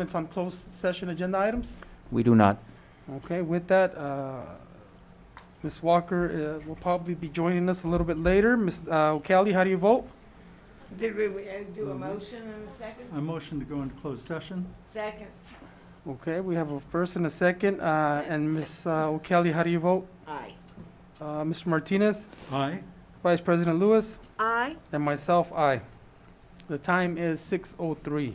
Comments on closed session agenda items? We do not. Okay, with that, Ms. Walker will probably be joining us a little bit later. Ms. O'Kelly, how do you vote? Did we do a motion and a second? I motion to go into closed session. Second. Okay, we have a first and a second, and Ms. O'Kelly, how do you vote? Aye. Mr. Martinez, Aye. Vice President Lewis, Aye. and myself, aye. The time is 6:03.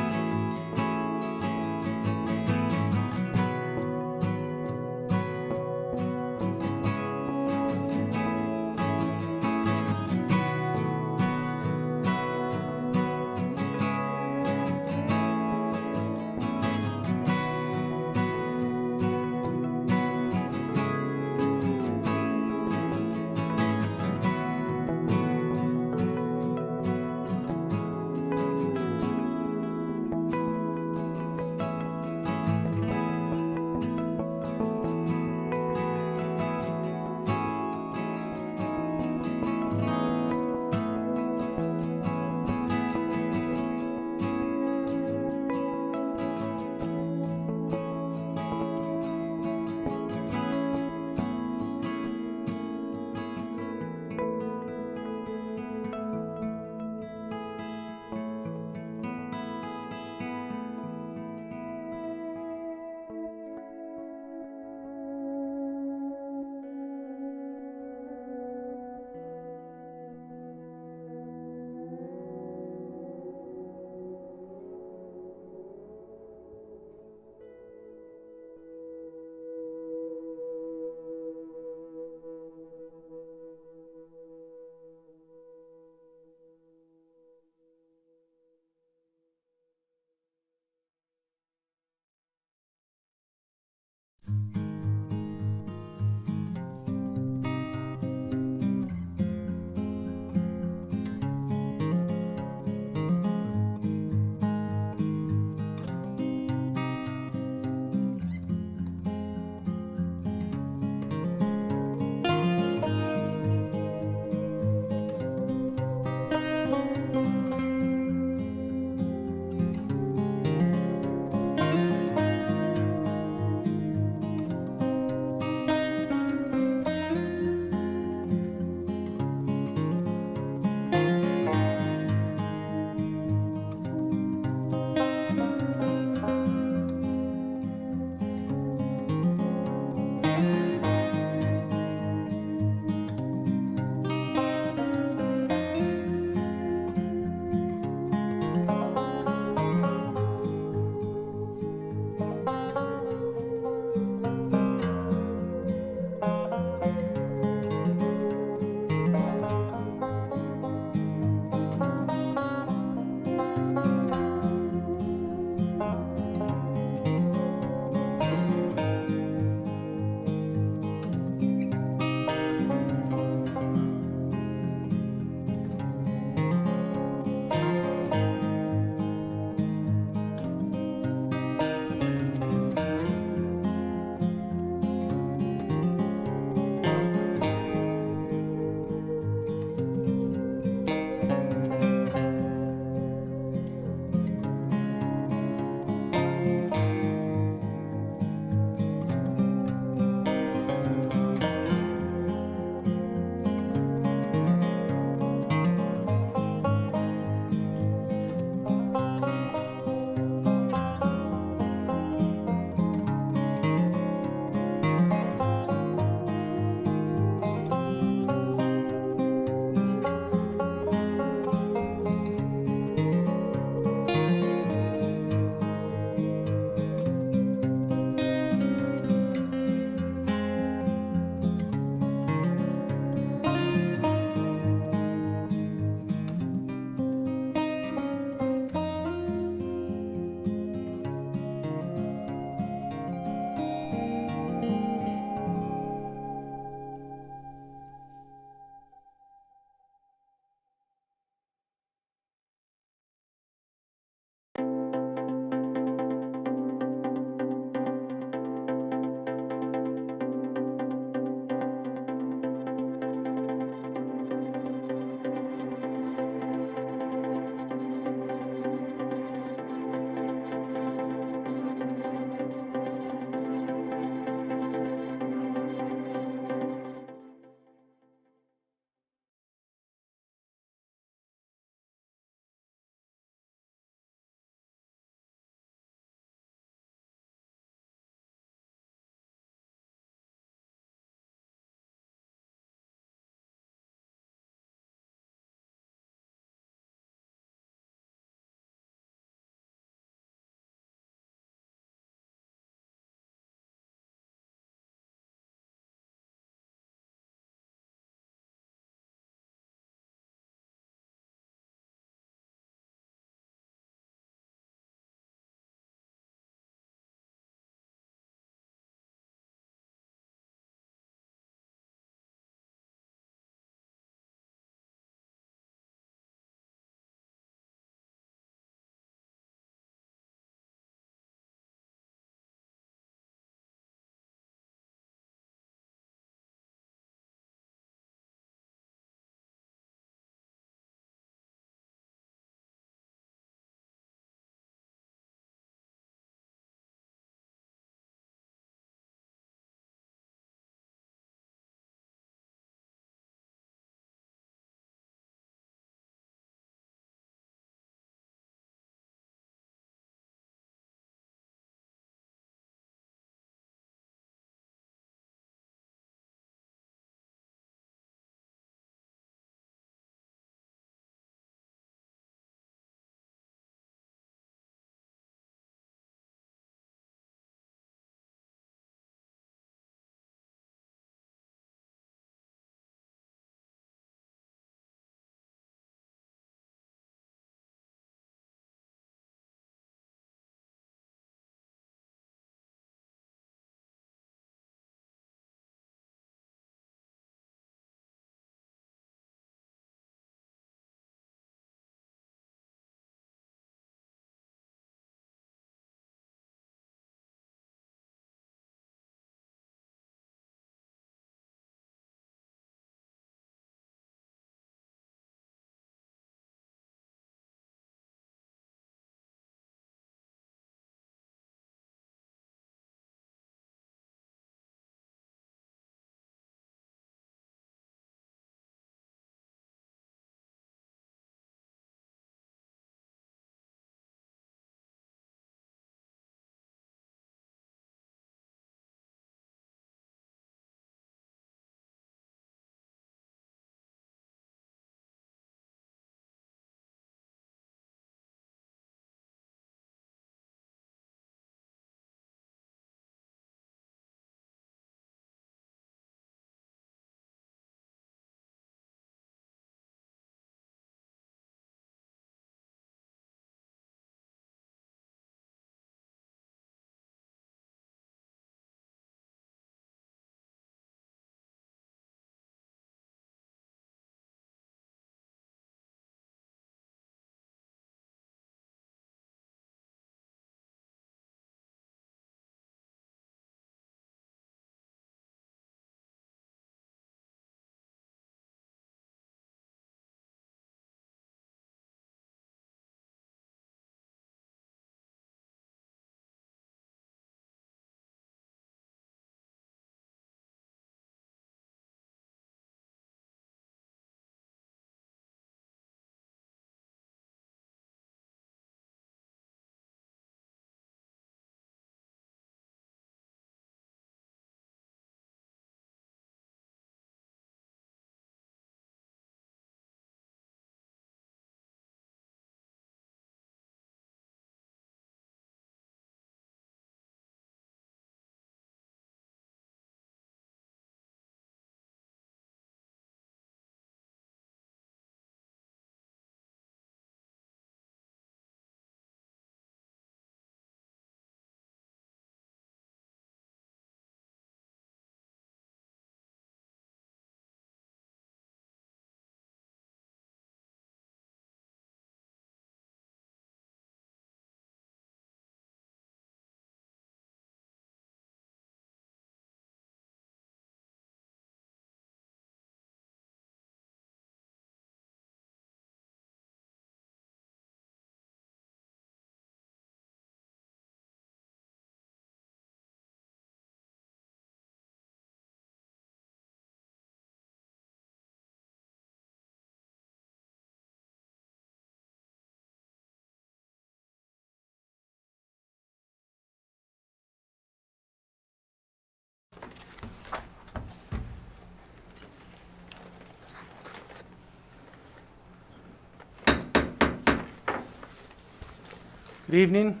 Good evening.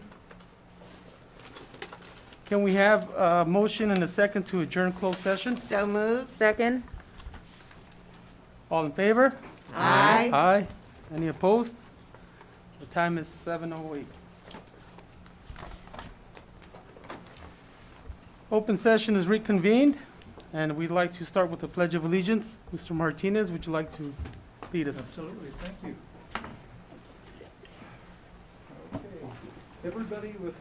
Can we have a motion and a second to adjourn closed session? So moved. Second? All in favor? Aye. Aye. Any opposed? The time is 7:08. Open session is reconvened, and we'd like to start with the Pledge of Allegiance. Mr. Martinez, would you like to lead us? Absolutely, thank you. Okay, everybody with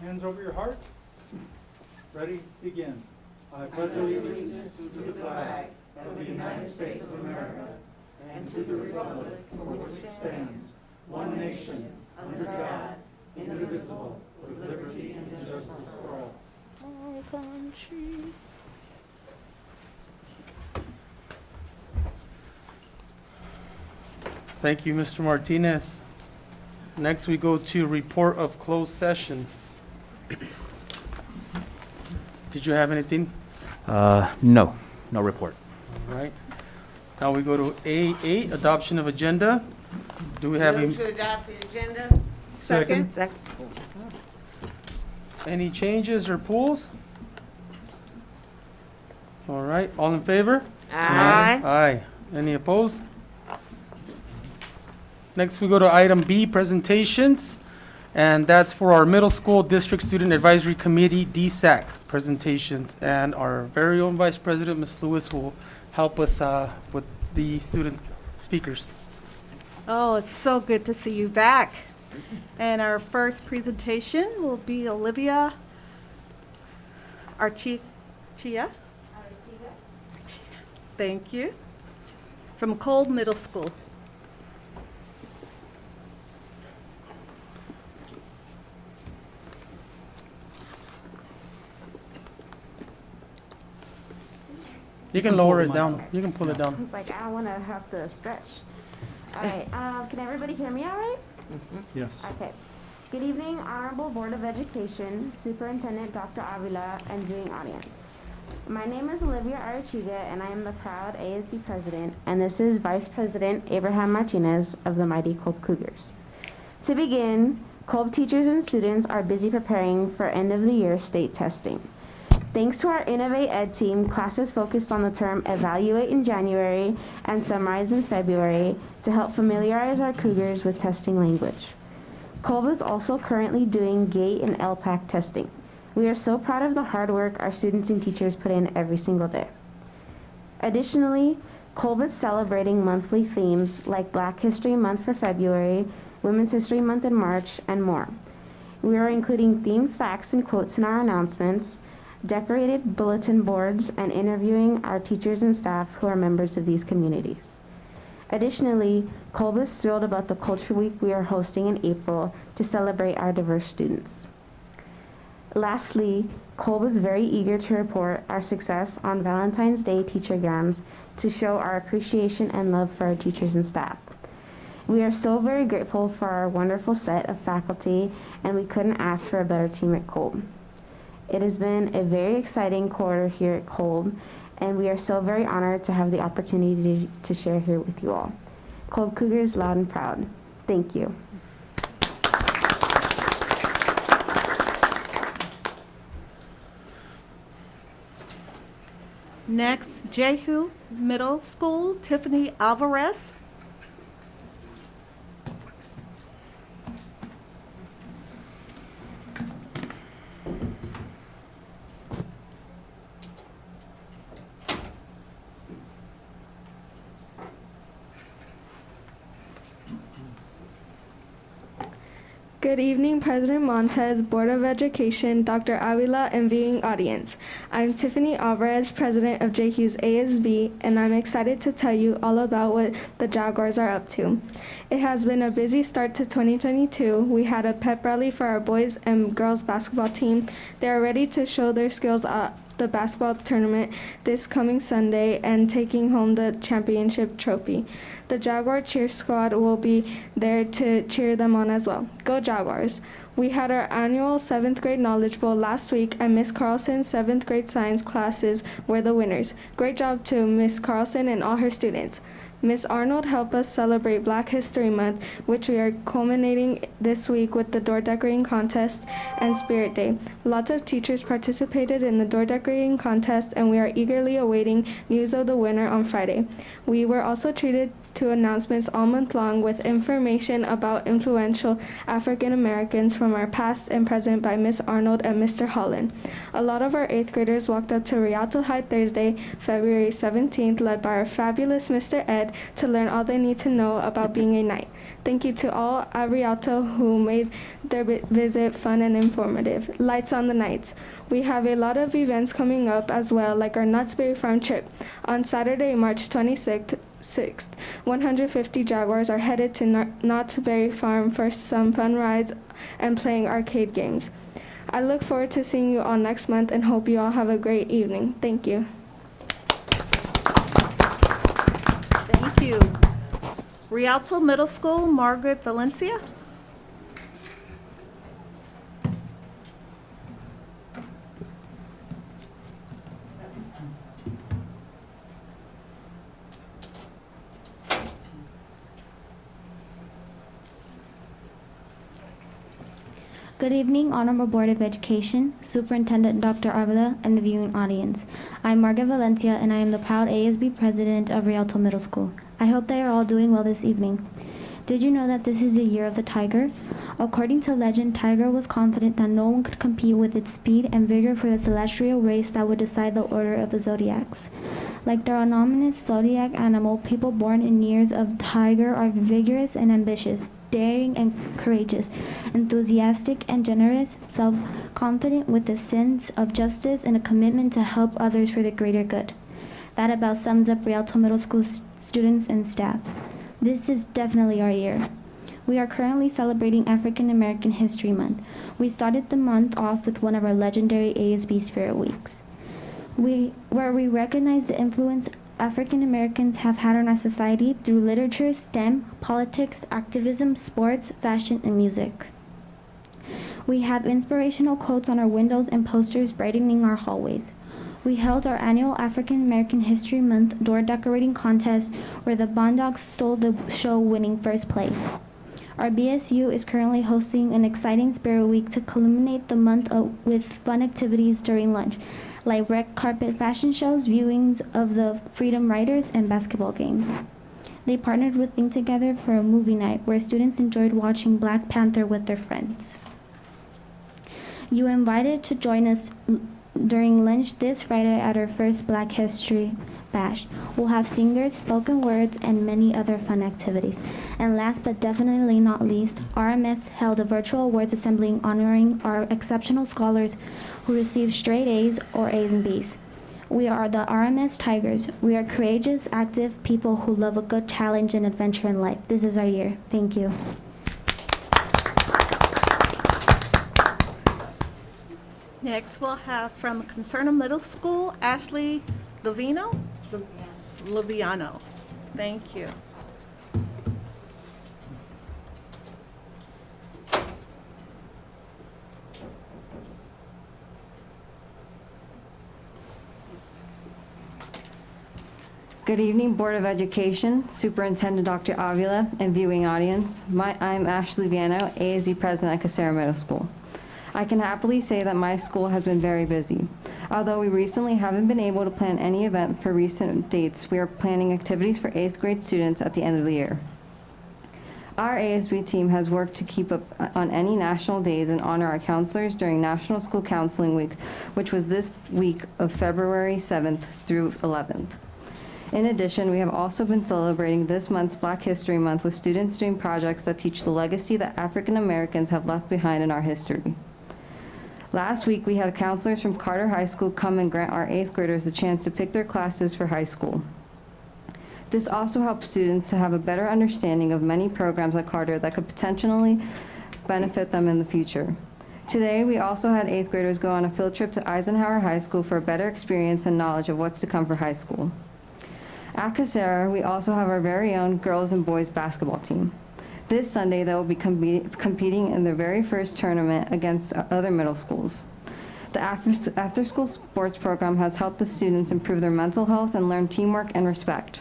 hands over your heart? Ready, begin. I pledge allegiance to the flag of the United States of America and to the republic for which it stands, one nation, under God, indivisible, with liberty and justice for all. Thank you, Mr. Martinez. Next, we go to report of closed session. Did you have anything? No report. All right. Now we go to A8, adoption of agenda. Do we have Move any- to adopt the agenda. Second. any changes or pulls? All right, all in favor? Aye. Aye. Any opposed? Next, we go to item B, presentations, and that's for our Middle School District Student Advisory Committee, DSAC, presentations. And our very own Vice President, Ms. Lewis, will help us with the student speakers. Oh, it's so good to see you back. And our first presentation will be Olivia Archia. Thank you. From Cole Middle School. You can lower it down. You can pull it I down. was like, I don't want to have to stretch. All right, can everybody hear me all right? Yes. Okay. Good evening, Honorable Board of Education, Superintendent Dr. Avila, and viewing audience. My name is Olivia Arachiga, and I am the proud ASB President, and this is Vice President Abraham Martinez of the mighty Kolb Cougars. To begin, Kolb teachers and students are busy preparing for end-of-the-year state testing. Thanks to our Innovate Ed team, classes focused on the term Evaluate in January and Summarize in February to help familiarize our Cougars with testing language. Kolb is also currently doing GATE and LPAC testing. We are so proud of the hard work our students and teachers put in every single day. Additionally, Kolb is celebrating monthly themes like Black History Month for February, Women's History Month in March, and more. We are including themed facts and quotes in our announcements, decorated bulletin boards, and interviewing our teachers and staff who are members of these communities. Additionally, Kolb is thrilled about the Culture Week we are hosting in April to celebrate our diverse students. Lastly, Kolb is very eager to report our success on Valentine's Day teachergrams to show our appreciation and love for our teachers and staff. We are so very grateful for our wonderful set of faculty, and we couldn't ask for a better team at Kolb. It has been a very exciting quarter here at Kolb, and we are so very honored to have the opportunity to share here with you all. Kolb Cougars loud and proud. Thank you. Next, Jehu Middle School, Tiffany Alvarez. Good evening, President Montez, Board of Education, Dr. Avila, and viewing audience. I'm Tiffany Alvarez, President of JHU's ASB, and I'm excited to tell you all about what the Jaguars are up to. It has been a busy start to 2022. We had a pep rally for our boys and girls basketball team. They are ready to show their skills at the basketball tournament this coming Sunday and taking home the championship trophy. The Jaguar cheer squad will be there to cheer them on as well. Go Jaguars! We had our annual 7th grade Knowledge Bowl last week, and Miss Carlson's 7th grade science classes were the winners. Great job to Miss Carlson and all her students. Ms. Arnold helped us celebrate Black History Month, which we are culminating this week with the door decorating contest and Spirit Day. Lots of teachers participated in the door decorating contest, and we are eagerly awaiting news of the winner on Friday. We were also treated to announcements all month long with information about influential African Americans from our past and present by Ms. Arnold and Mr. Holland. A lot of our 8th graders walked up to Rialto High Thursday, February 17th, led by our fabulous Mr. Ed, to learn all they need to know about being a knight. Thank you to all at Rialto who made their visit fun and informative. Lights on the nights. We have a lot of events coming up as well, like our Knott's Berry Farm trip. On Saturday, March 26th, 150 Jaguars are headed to Knott's Berry Farm for some fun rides and playing arcade games. I look forward to seeing you all next month and hope you all have a great evening. Thank you. Thank you. Rialto Middle School, Margaret Valencia. Good evening, Honorable Board of Education, Superintendent Dr. Avila, and the viewing audience. I'm Margaret Valencia, and I am the proud ASB President of Rialto Middle School. I hope they are all doing well this evening. Did you know that this is the year of the tiger? According to legend, Tiger was confident that no one could compete with its speed and vigor for the celestial race that would decide the order of the zodiacs. Like their ominous zodiac animal, people born in years of tiger are vigorous and ambitious, daring and courageous, enthusiastic and generous, self-confident with a sense of justice and a commitment to help others for the greater good. That about sums up Rialto Middle School students and staff. This is definitely our year. We are currently celebrating African American History Month. We started the month off with one of our legendary ASB Spirit Weeks, where we recognize the influence African Americans have had on our society through literature, STEM, politics, activism, sports, fashion, and music. We have inspirational quotes on our windows and posters brightening our hallways. We held our annual African American History Month door decorating contest where the Bondogs stole the show, winning first place. Our BSU is currently hosting an exciting Spirit Week to culminate the month with fun activities during lunch, like red carpet fashion shows, viewings of the Freedom Riders, and basketball games. They partnered with Think Together for a movie night where students enjoyed watching Black Panther with their friends. You are invited to join us during lunch this Friday at our first Black History Bash. We'll have singers, spoken words, and many other fun activities. And last but definitely not least, RMS held a virtual awards assembly honoring our exceptional scholars who received straight A's or A's and B's. We are the RMS Tigers. We are courageous, active people who love a good challenge and adventure in life. This is our year. Thank you. Next, we'll have from Concernum Middle School, Ashley Loviano. Thank you. Good evening, Board of Education, Superintendent Dr. Avila, and viewing audience. I'm Ashley Viano, ASB President at Casera Middle School. I can happily say that my school has been very busy. Although we recently haven't been able to plan any event for recent dates, we are planning activities for 8th grade students at the end of the year. Our ASB team has worked to keep up on any national days and honor our counselors during National School Counseling Week, which was this week of February 7th through 11th. In addition, we have also been celebrating this month's Black History Month with students doing projects that teach the legacy that African Americans have left behind in our history. Last week, we had counselors from Carter High School come and grant our 8th graders a chance to pick their classes for high school. This also helps students to have a better understanding of many programs at Carter that could potentially benefit them in the future. Today, we also had 8th graders go on a field trip to Eisenhower High School for a better experience and knowledge of what's to come for high school. At Casera, we also have our very own girls and boys basketball team. This Sunday, they will be competing in their very first tournament against other middle schools. The after-school sports program has helped the students improve their mental health and learn teamwork and respect.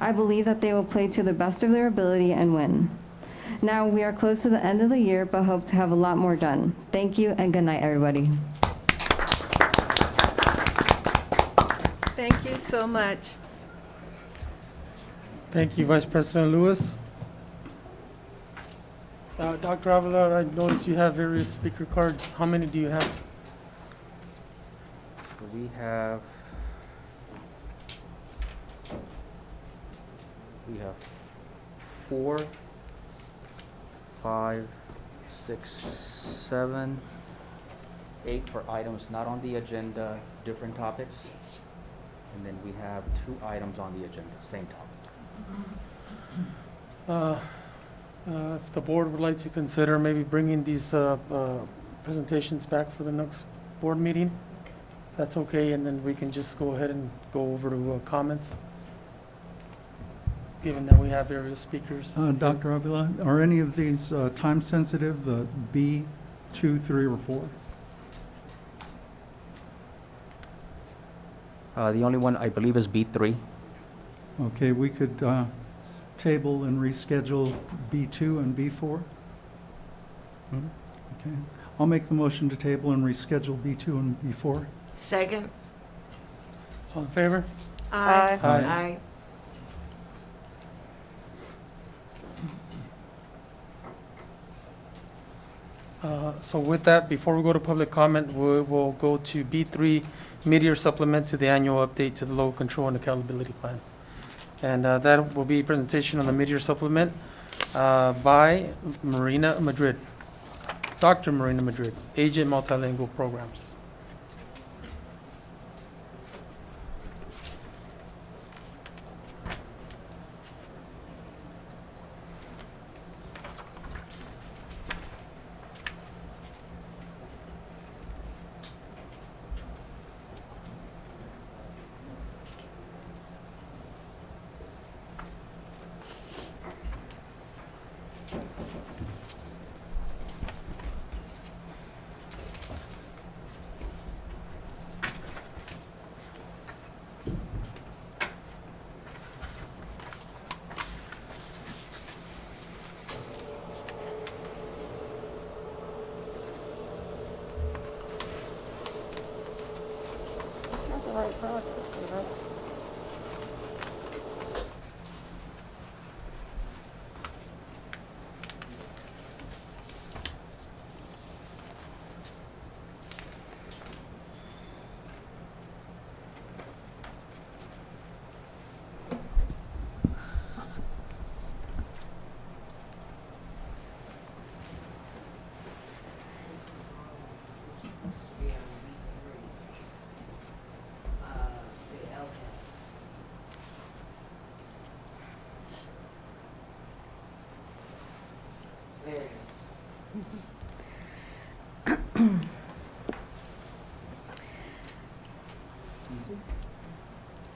I believe that they will play to the best of their ability and win. Now, we are close to the end of the year, but hope to have a lot more done. Thank you, and good night, everybody. Thank you so much. Thank you, Vice President Lewis. Dr. Avila, I noticed you have various speaker cards. How many do you have? We have 4, 5, 6, 7, 8 for items not on the agenda, different topics. And then we have 2 items on the agenda, same topic. If the board would like to consider maybe bringing these presentations back for the next board meeting, if that's okay, and then we can just go ahead and go over to comments, given that we have various speakers. Dr. Avila, are any of these time sensitive, the B, 2, 3, or 4? The only one I believe is B3. Okay, we could table and reschedule B2 and B4? Mhm. Okay, I'll make the motion to table and reschedule B2 and B4. Second? All in favor? Aye. Aye. So with that, before we go to public comment, we will go to B3, mid-year supplement to the annual update to the local control and accountability plan. And that will be a presentation on the mid-year supplement by Marina Madrid, Dr. Marina Madrid, Agent Multilingual Programs.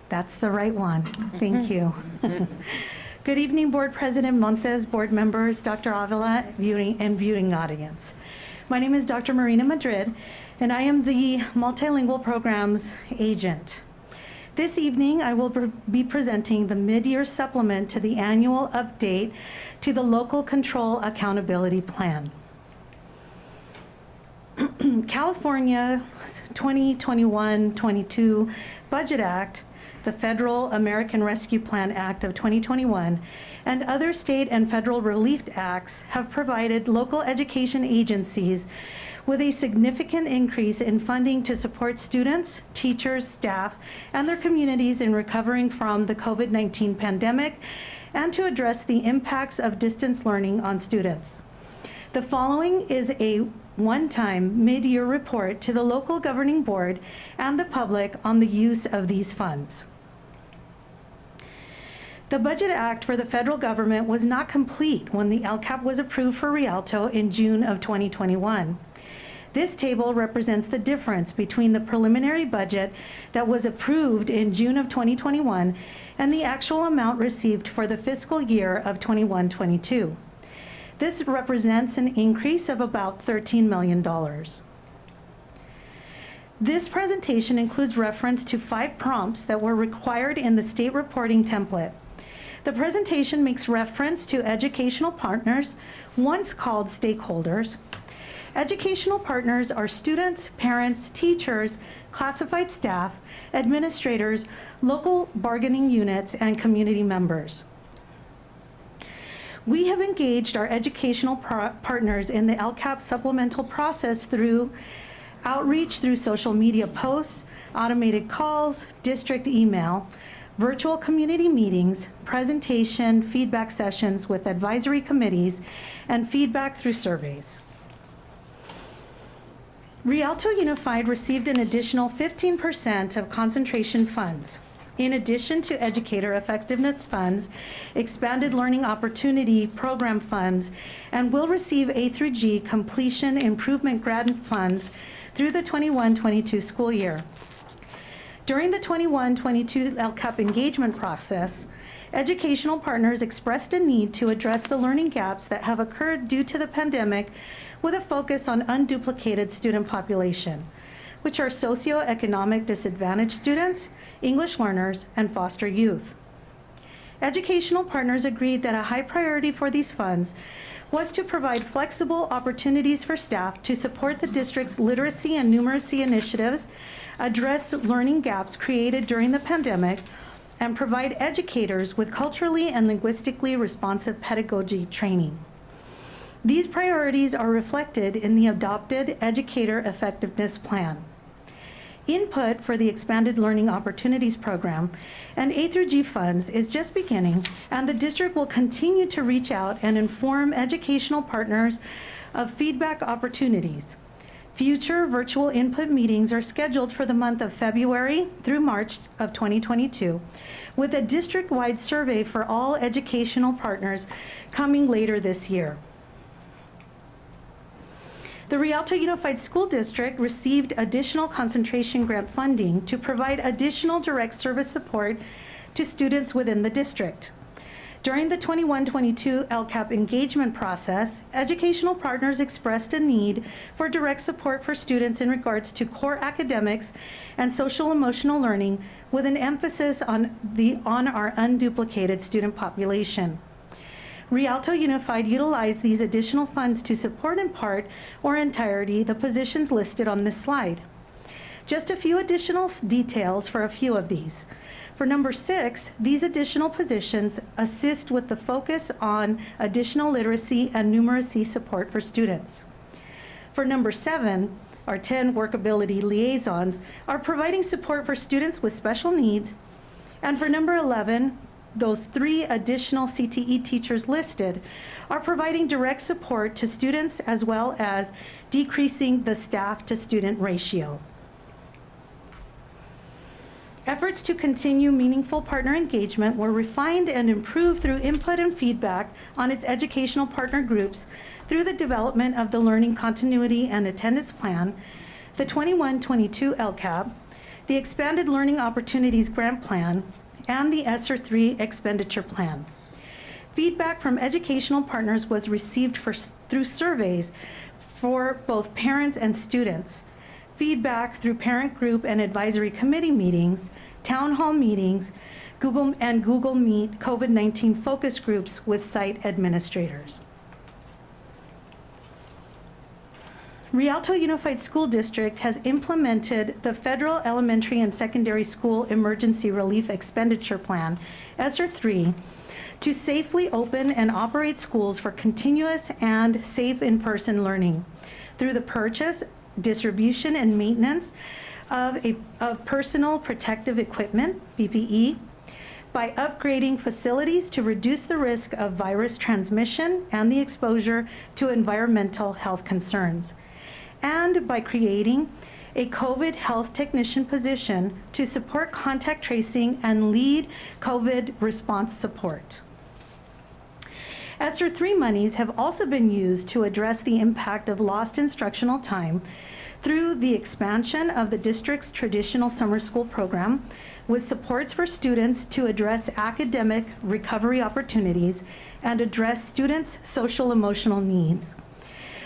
That's the right one. Thank you. Good evening, Board President Montes, board members, Dr. Avila, viewing audience. My name is Dr. Marina Madrid, and I am the Multilingual Programs Agent. This evening, I will be presenting the mid-year supplement to the annual update to the Local Control Accountability Plan. California's 2021-22 Budget Act, the Federal American Rescue Plan Act of 2021, and other state and federal relief acts have provided local education agencies with a significant increase in funding to support students, teachers, staff, and their communities in recovering from the COVID-19 pandemic and to address the impacts of distance learning on students. The following is a one-time mid-year report to the local governing board and the public on the use of these funds. The Budget Act for the federal government was not complete when the LCAP was approved for Rialto in June of 2021. This table represents the difference between the preliminary budget that was approved in June of 2021 and the actual amount received for the fiscal year of 21-22. This represents an increase of about $13 million. This presentation includes reference to 5 prompts that were required in the state reporting template. The presentation makes reference to educational partners, once called stakeholders. Educational partners are students, parents, teachers, classified staff, administrators, local bargaining units, and community members. We have engaged our educational partners in the LCAP supplemental process through outreach through social media posts, automated calls, district email, virtual community meetings, presentation, feedback sessions with advisory committees, and feedback through surveys. Rialto Unified received an additional 15% of concentration funds. In addition to educator effectiveness funds, expanded learning opportunity program funds, and will receive A through G completion improvement grant funds through the 21-22 school year. During the 21-22 LCAP engagement process, educational partners expressed a need to address the learning gaps that have occurred due to the pandemic with a focus on unduplicated student population, which are socioeconomic disadvantaged students, English learners, and foster youth. Educational partners agreed that a high priority for these funds was to provide flexible opportunities for staff to support the district's literacy and numeracy initiatives, address learning gaps created during the pandemic, and provide educators with culturally and linguistically responsive pedagogy training. These priorities are reflected in the adopted Educator Effectiveness Plan. Input for the Expanded Learning Opportunities Program and A through G funds is just beginning, and the district will continue to reach out and inform educational partners of feedback opportunities. Future virtual input meetings are scheduled for the month of February through March of 2022, with a district-wide survey for all educational partners coming later this year. The Rialto Unified School District received additional concentration grant funding to provide additional direct service support to students within the district. During the 21-22 LCAP engagement process, educational partners expressed a need for direct support for students in regards to core academics and social emotional learning, with an emphasis on our unduplicated student population. Rialto Unified utilized these additional funds to support in part or entirety the positions listed on this slide. Just a few additional details for a few of these. For number 6, these additional positions assist with the focus on additional literacy and numeracy support for students. For number 7, our 10 workability liaisons are providing support for students with special needs. And for number 11, those 3 additional CTE teachers listed are providing direct support to students as well as decreasing the staff to student ratio. Efforts to continue meaningful partner engagement were refined and improved through input and feedback on its educational partner groups through the development of the Learning Continuity and Attendance Plan, the 21-22 LCAP, the Expanded Learning Opportunities Grant Plan, and the ESSER 3 Expenditure Plan. Feedback from educational partners was received through surveys for both parents and students, feedback through parent group and advisory committee meetings, town hall meetings, Google Meet COVID-19 focus groups with site administrators. Rialto Unified School District has implemented the Federal Elementary and Secondary School Emergency Relief Expenditure Plan, ESSER 3, to safely open and operate schools for continuous and safe in-person learning through the purchase, distribution, and maintenance of personal protective equipment, PPE, by upgrading facilities to reduce the risk of virus transmission and the exposure to environmental health concerns, and by creating a COVID health technician position to support contact tracing and lead COVID response support. ESSER 3 monies have also been used to address the impact of lost instructional time through the expansion of the district's traditional summer school program, with supports for students to address academic recovery opportunities and address students' social emotional needs,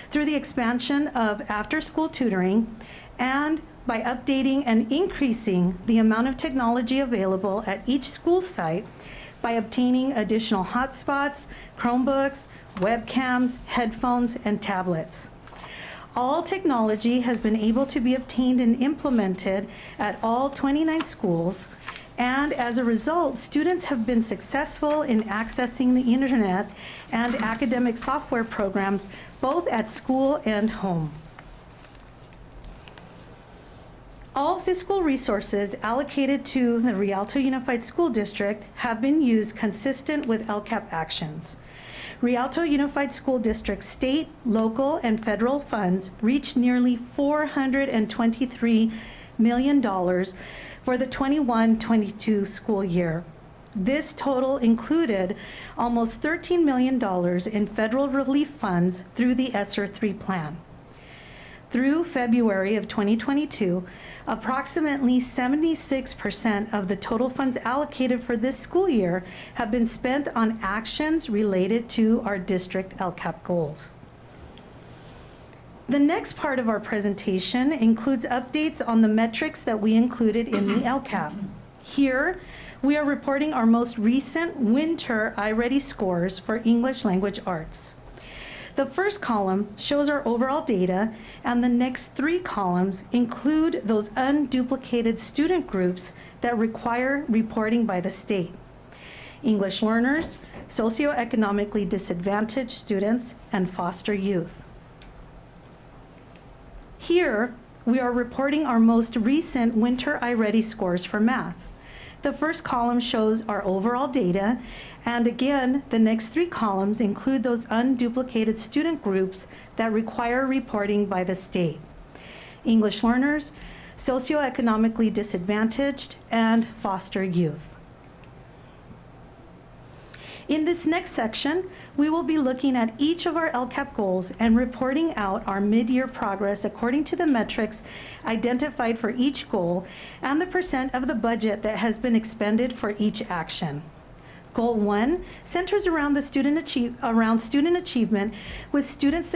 through the expansion of after-school tutoring, and by updating and increasing the amount of technology available at each school site by obtaining additional hotspots, Chromebooks, webcams, headphones, and tablets. All technology has been able to be obtained and implemented at all 29 schools, and as a result, students have been successful in accessing the internet and academic software programs both at school and home. All fiscal resources allocated to the Rialto Unified School District have been used consistent with LCAP actions. Rialto Unified School District state, local, and federal funds reached nearly $423 million for the 21-22 school year. This total included almost $13 million in federal relief funds through the ESSER III plan. Through February of 2022, approximately 76% of the total funds allocated for this school year have been spent on actions related to our district LCAP goals. The next part of our presentation includes updates on the metrics that we included in the LCAP. Here, we are reporting our most recent winter iReady scores for English language arts. The first column shows our overall data, and the next three columns include those unduplicated student groups that require reporting by the state: English learners, socioeconomically disadvantaged students, and foster youth. Here, we are reporting our most recent winter iReady scores for math. The first column shows our overall data, and again, the next three columns include those unduplicated student groups that require reporting by the state: English learners, socioeconomically disadvantaged, and foster youth. In this next section, we will be looking at each of our LCAP goals and reporting out our mid-year progress according to the metrics identified for each goal and the percent of the budget that has been expended for each action. Goal 1 centers around student achievement, with students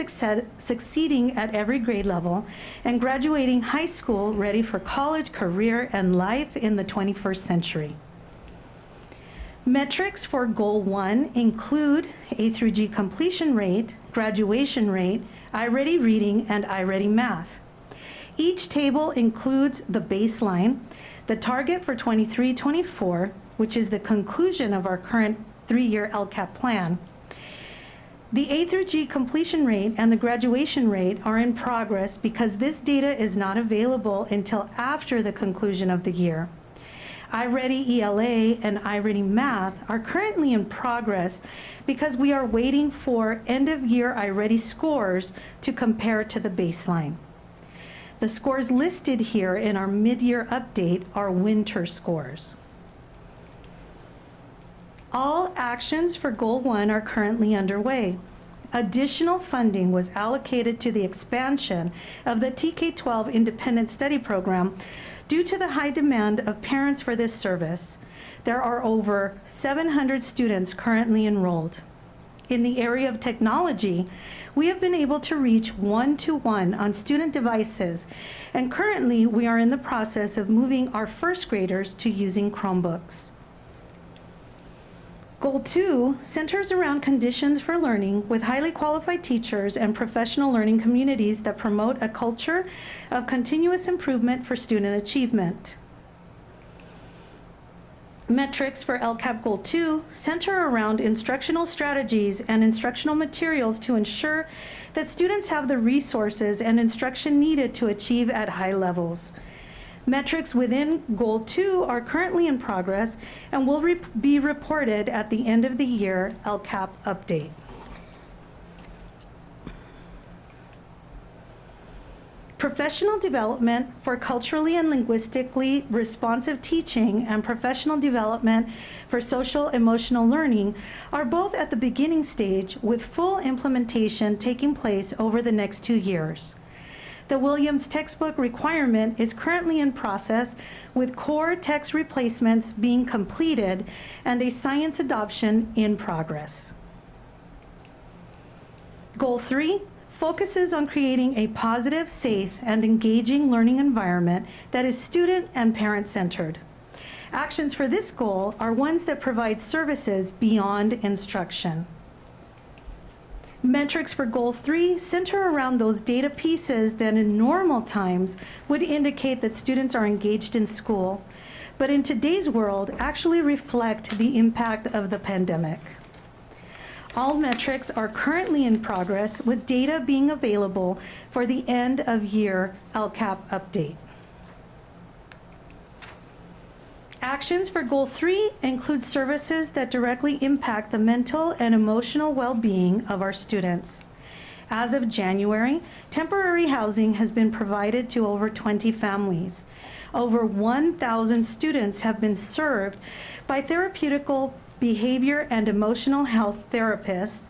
succeeding at every grade level and graduating high school ready for college, career, and life in the 21st century. Metrics for Goal 1 include A through G completion rate, graduation rate, iReady reading, and iReady math. Each table includes the baseline, the target for 23-24, which is the conclusion of our current 3-year LCAP plan. The A through G completion rate and the graduation rate are in progress because this data is not available until after the conclusion of the year. iReady ELA and iReady Math are currently in progress because we are waiting for end-of-year iReady scores to compare to the baseline. The scores listed here in our mid-year update are winter scores. All actions for Goal 1 are currently underway. Additional funding was allocated to the expansion of the TK-12 Independent Study Program due to the high demand of parents for this service. There are over 700 students currently enrolled. In the area of technology, we have been able to reach 1-to-1 on student devices, and currently we are in the process of moving our first graders to using Chromebooks. Goal 2 centers around conditions for learning with highly qualified teachers and professional learning communities that promote a culture of continuous improvement for student achievement. Metrics for LCAP Goal 2 center around instructional strategies and instructional materials to ensure that students have the resources and instruction needed to achieve at high levels. Metrics within Goal 2 are currently in progress and will be reported at the end of the year LCAP update. Professional development for culturally and linguistically responsive teaching and professional development for social emotional learning are both at the beginning stage, with full implementation taking place over the next 2 years. The Williams textbook requirement is currently in process, with core text replacements being completed and a science adoption in progress. Goal 3 focuses on creating a positive, safe, and engaging learning environment that is student and parent-centered. Actions for this goal are ones that provide services beyond instruction. Metrics for Goal 3 center around those data pieces that in normal times would indicate that students are engaged in school, but in today's world actually reflect the impact of the pandemic. All metrics are currently in progress, with data being available for the end of year LCAP update. Actions for Goal 3 include services that directly impact the mental and emotional well-being of our students. As of January, temporary housing has been provided to over 20 families. Over 1,000 students have been served by therapeutical, behavior, and emotional health therapists.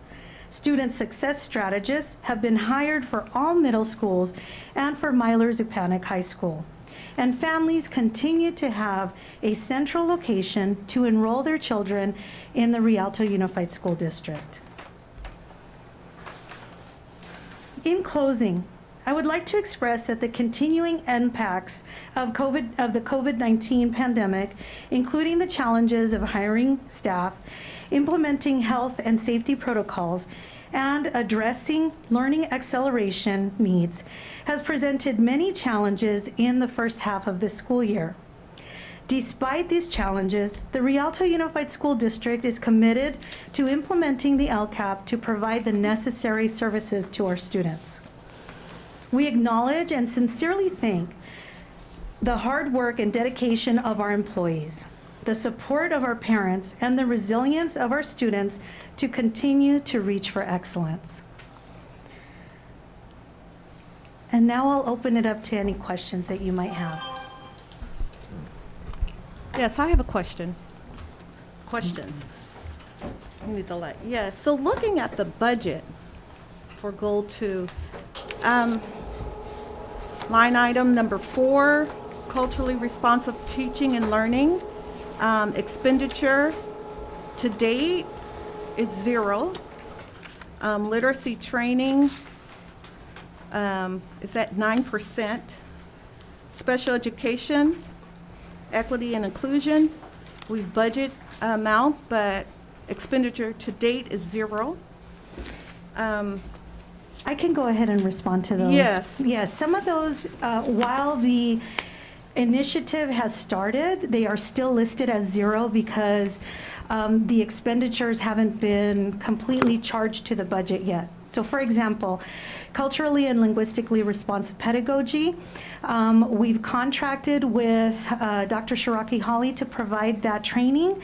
Student success strategists have been hired for all middle schools and for Myler-Zupanik High School. And families continue to have a central location to enroll their children in the Rialto Unified School District. In closing, I would like to express that the continuing impacts of the COVID-19 pandemic, including the challenges of hiring staff, implementing health and safety protocols, and addressing learning acceleration needs, has presented many challenges in the first half of this school year. Despite these challenges, the Rialto Unified School District is committed to implementing the LCAP to provide the necessary services to our students. We acknowledge and sincerely thank the hard work and dedication of our employees, the support of our parents, and the resilience of our students to continue to reach for excellence. And now I'll open it up to any questions that you might have. Yes, I have a question. Questions? You need the light. Yes, so looking at the budget for Goal 2, line item number 4, culturally responsive teaching and learning, expenditure to date is 0. Literacy training is at 9%. Special education, equity and inclusion, we budget amount, but expenditure to date is 0. I can go ahead and respond to those. Yes. Yes, some of those, while the initiative has started, they are still listed as 0 because the expenditures haven't been completely charged to the budget yet. So for example, culturally and linguistically responsive pedagogy, we've contracted with Dr. Shiraki Hawley to provide that training,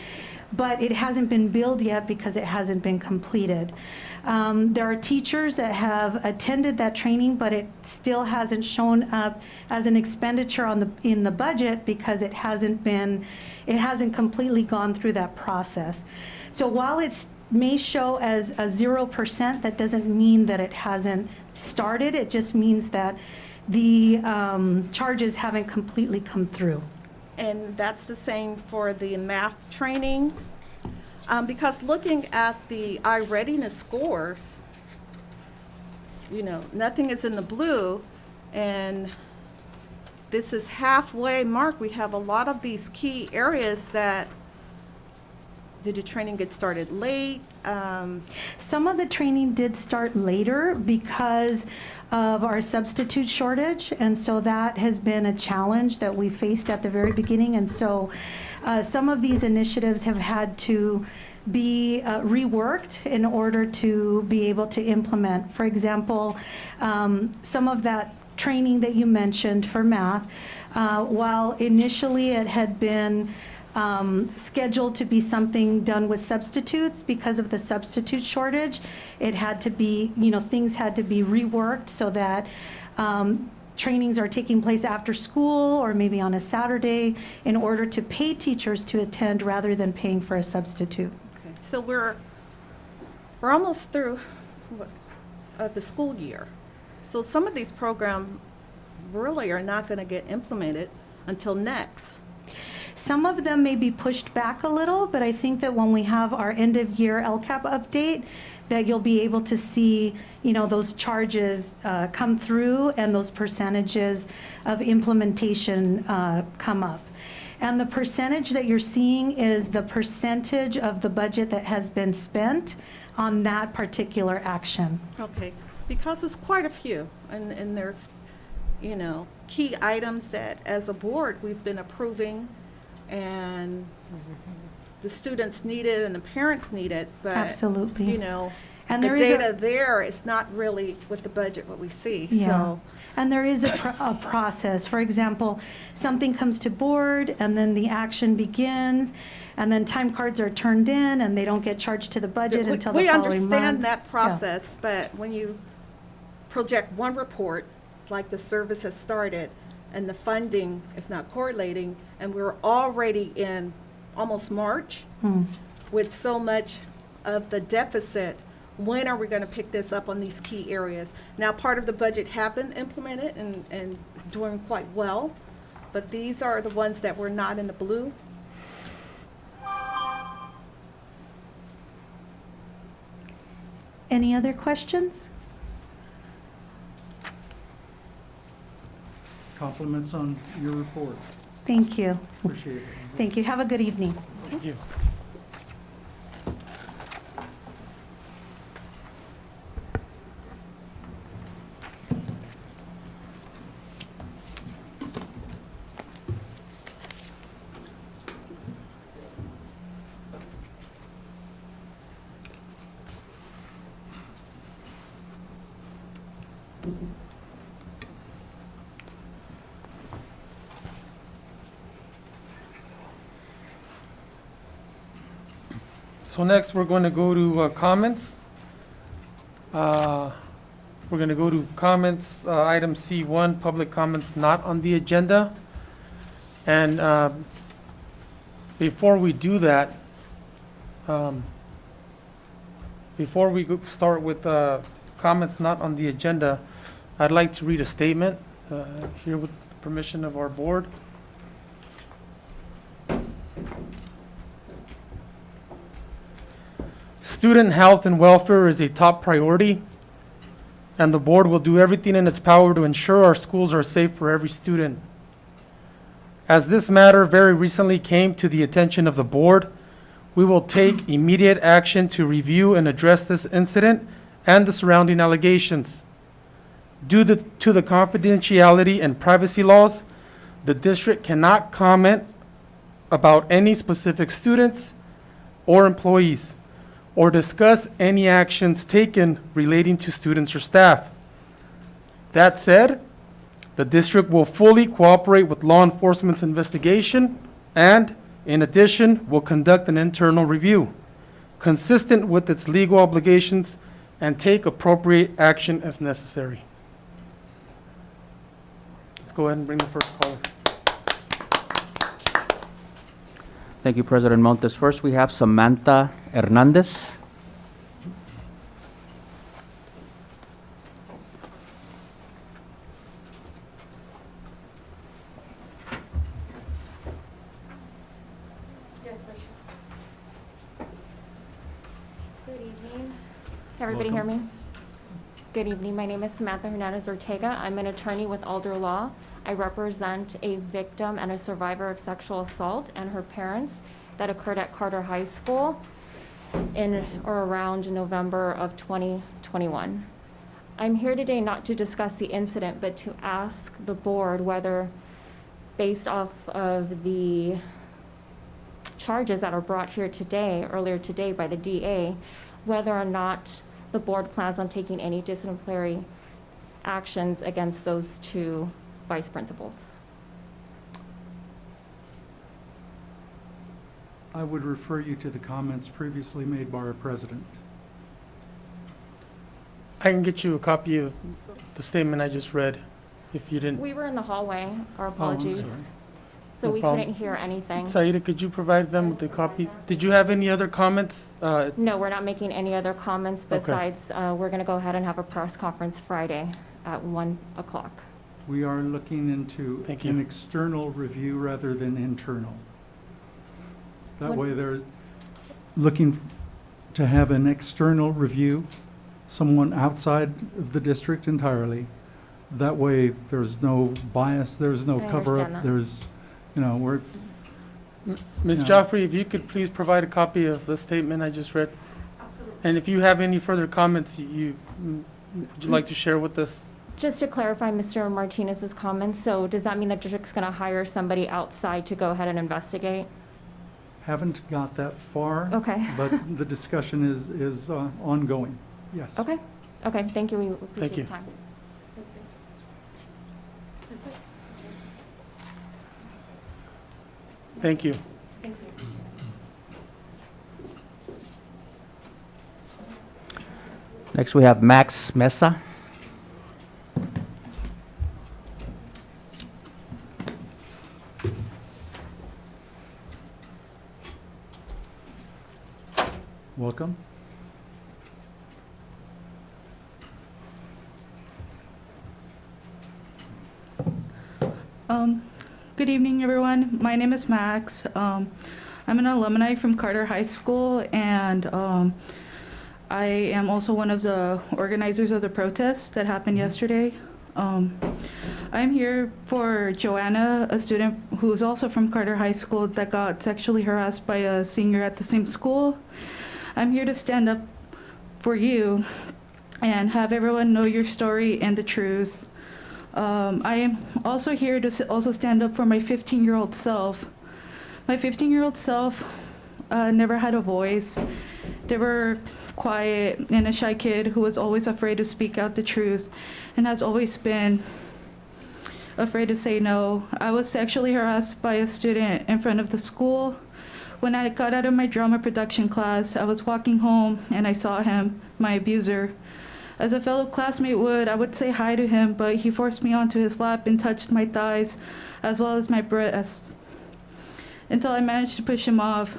but it hasn't been billed yet because it hasn't been completed. There are teachers that have attended that training, but it still hasn't shown up as an expenditure in the budget because it hasn't completely gone through that process. So while it may show as a 0%, that doesn't mean that it hasn't started. It just means that the charges haven't completely come through. And that's the same for the math training. Because looking at the iReadiness scores, nothing is in the blue, and this is halfway mark. We have a lot of these key areas that, did the training get started late? Some of the training did start later because of our substitute shortage, and so that has been a challenge that we faced at the very beginning, and so some of these initiatives have had to be reworked in order to be able to implement. For example, some of that training that you mentioned for math, while initially it had been scheduled to be something done with substitutes, because of the substitute shortage, it had to be, things had to be reworked so that trainings are taking place after school or maybe on a Saturday in order to pay teachers to attend rather than paying for a substitute. Okay, so we're almost through the school year. So some of these programs really are not going to get implemented until next. Some of them may be pushed back a little, but I think that when we have our end of year LCAP update, that you'll be able to see, those charges come through and those percentages of implementation come up. And the percentage that you're seeing is the percentage of the budget that has been spent on that particular action. Okay, because it's quite a few, and there's, you know, key items that as a board, we've been approving, and the students need it and the parents need it, but, Absolutely. you know, And the there is a- data there is not really with the budget what we see, Yeah. so. And there is a process. For example, something comes to board, and then the action begins, and then time cards are turned in, and they don't get charged to the budget We- until the following month. We understand that Yeah. process, but when you project one report, like the service has started, and the funding is not correlating, and we're already in almost March with so much of the deficit, when are we going to pick this up on these key areas? Now, part of the budget have been implemented and is doing quite well, but these are the ones that were not in the blue. Any other questions? Compliments on your report. Thank you. Appreciate it. Thank you. Have a good evening. Thank you. So next, we're going to go to comments. We're going to go to comments, item C1, public comments not on the agenda. And before we do that, before we start with comments not on the agenda, I'd like to read a statement here with permission of our board. Student health and welfare is a top priority, and the board will do everything in its power to ensure our schools are safe for every student. As this matter very recently came to the attention of the board, we will take immediate action to review and address this incident and the surrounding allegations. Due to the confidentiality and privacy laws, the district cannot comment about any specific students or employees, or discuss any actions taken relating to students or staff. That said, the district will fully cooperate with law enforcement's investigation and, in addition, will conduct an internal review consistent with its legal obligations and take appropriate action as necessary. Let's go ahead and bring the first caller. Thank you, President Montes. First, we have Samantha Hernandez. Good evening. Can everybody hear me? Good evening. My name is Samantha Hernandez Ortega. I'm an attorney with Alder Law. I represent a victim and a survivor of sexual assault and her parents that occurred at Carter High School in or around November of 2021. I'm here today not to discuss the incident, but to ask the board whether, based off of the charges that are brought here today, earlier today by the DA, whether or not the board plans on taking any disciplinary actions against those two vice principals. I would refer you to the comments previously made by our president. I can get you a copy of the statement I just read, if you didn't. We were in the hallway, our I'm apologies. sorry. So No we problem. couldn't hear anything. Saida, could you provide them with a copy? Did you have any other comments? No, we're not making any other comments Okay. besides, we're gonna go ahead and have a press conference Friday at 1 o'clock. We are looking into Thank you. an external review rather than internal. That What- way they're looking to have an external review, someone outside of the district entirely. That way there's no bias, there's no I cover-up, understand that. there's, you know, we're, Ms. No. Joffrey, if you could please provide a copy of the statement I just read. And if you have any further comments would you like to share with us? Just to clarify Mr. Martinez's comments, so does that mean the district's going to hire somebody outside to go ahead and investigate? Haven't got that far. Okay. But the discussion is ongoing, yes. Okay, okay, thank you, we you. appreciate the time. Thank you. Thank you. Next, we have Max Mesa. Welcome. Good evening, everyone. My name is Max. I'm an alumni from Carter High School, and I am also one of the organizers of the protest that happened yesterday. I'm here for Joanna, a student who's also from Carter High School that got sexually harassed by a senior at the same school. I'm here to stand up for you and have everyone know your story and the truth. I am also here to also stand up for my 15-year-old self. My 15-year-old self never had a voice. They were quiet and a shy kid who was always afraid to speak out the truth and has always been afraid to say no. I was sexually harassed by a student in front of the school. When I got out of my drama production class, I was walking home and I saw him, my abuser. As a fellow classmate would, I would say hi to him, but he forced me onto his lap and touched my thighs as well as my breasts until I managed to push him off.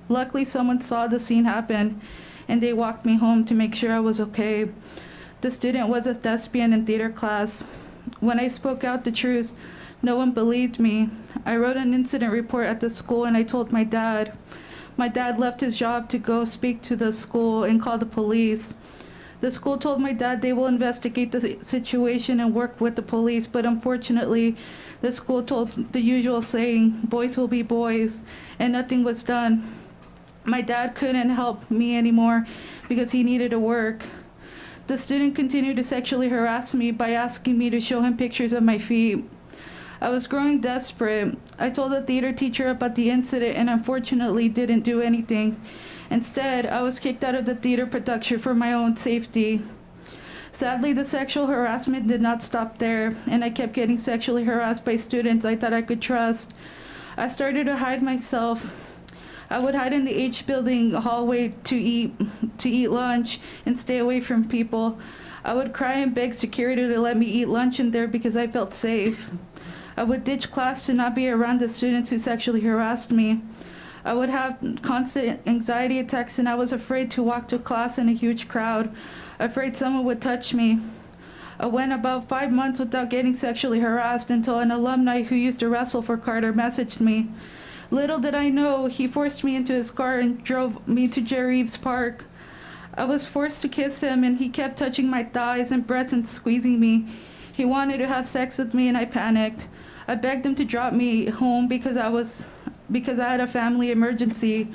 Luckily, someone saw the scene happen and they walked me home to make sure I was okay. The student was a thespian in theater class. When I spoke out the truth, no one believed me. I wrote an incident report at the school and I told my dad. My dad left his job to go speak to the school and call the police. The school told my dad they will investigate the situation and work with the police, but unfortunately, the school told the usual saying, boys will be boys, and nothing was done. My dad couldn't help me anymore because he needed to work. The student continued to sexually harass me by asking me to show him pictures of my feet. I was growing desperate. I told the theater teacher about the incident and unfortunately didn't do anything. Instead, I was kicked out of the theater production for my own safety. Sadly, the sexual harassment did not stop there, and I kept getting sexually harassed by students I thought I could trust. I started to hide myself. I would hide in the H building hallway to eat lunch and stay away from people. I would cry and beg security to let me eat lunch in there because I felt safe. I would ditch class to not be around the students who sexually harassed me. I would have constant anxiety attacks and I was afraid to walk to class in a huge crowd, afraid someone would touch me. I went about 5 months without getting sexually harassed until an alumni who used to wrestle for Carter messaged me. Little did I know, he forced me into his car and drove me to Jerry Eves Park. I was forced to kiss him and he kept touching my thighs and breasts and squeezing me. He wanted to have sex with me and I panicked. I begged him to drop me home because I had a family emergency.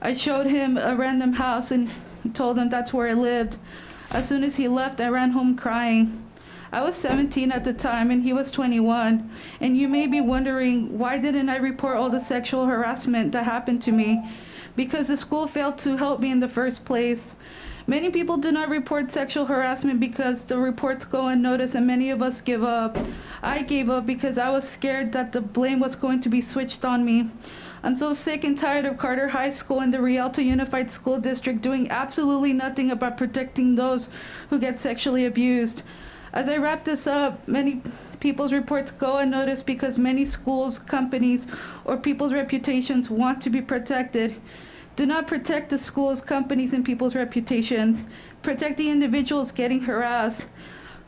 I showed him a random house and told him that's where I lived. As soon as he left, I ran home crying. I was 17 at the time and he was 21. And you may be wondering, why didn't I report all the sexual harassment that happened to me? Because the school failed to help me in the first place. Many people do not report sexual harassment because the reports go unnoticed and many of us give up. I gave up because I was scared that the blame was going to be switched on me. I'm so sick and tired of Carter High School and the Rialto Unified School District doing absolutely nothing about protecting those who get sexually abused. As I wrap this up, many people's reports go unnoticed because many schools, companies, or people's reputations want to be protected. Do not protect the schools, companies, and people's reputations. Protect the individuals getting harassed.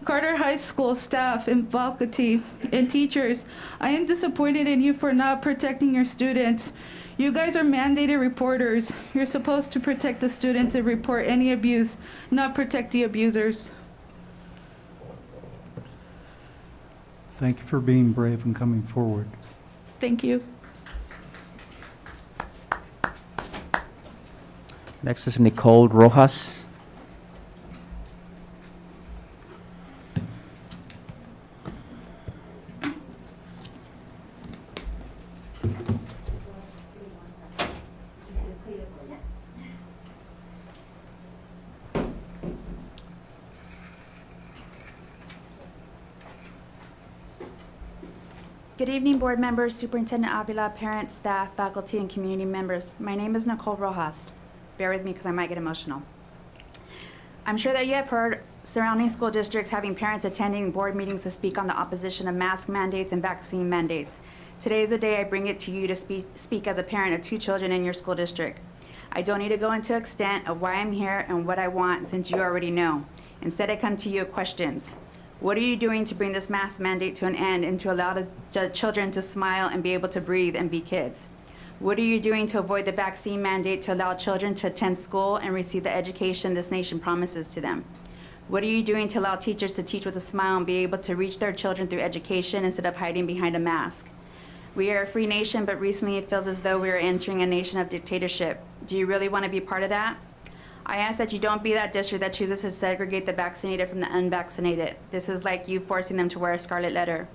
Carter High School staff and faculty and teachers, I am disappointed in you for not protecting your students. You guys are mandated reporters. You're supposed to protect the students and report any abuse, not protect the abusers. Thank you for being brave and coming forward. Thank you. Next is Nicole Rojas. Good evening, board members, Superintendent Avila, parents, staff, faculty, and community members. My name is Nicole Rojas. Bear with me because I might get emotional. I'm sure that you have heard surrounding school districts having parents attending board meetings to speak on the opposition of mask mandates and vaccine mandates. Today is the day I bring it to you to speak as a parent of 2 children in your school district. I don't need to go into extent of why I'm here and what I want, since you already know. Instead, I come to you with questions. What are you doing to bring this mask mandate to an end and to allow the children to smile and be able to breathe and be kids? What are you doing to avoid the vaccine mandate to allow children to attend school and receive the education this nation promises to them? What are you doing to allow teachers to teach with a smile and be able to reach their children through education instead of hiding behind a mask? We are a free nation, but recently it feels as though we are entering a nation of dictatorship. Do you really want to be part of that? I ask that you don't be that district that chooses to segregate the vaccinated from the unvaccinated. This is like you forcing them to wear a scarlet letter.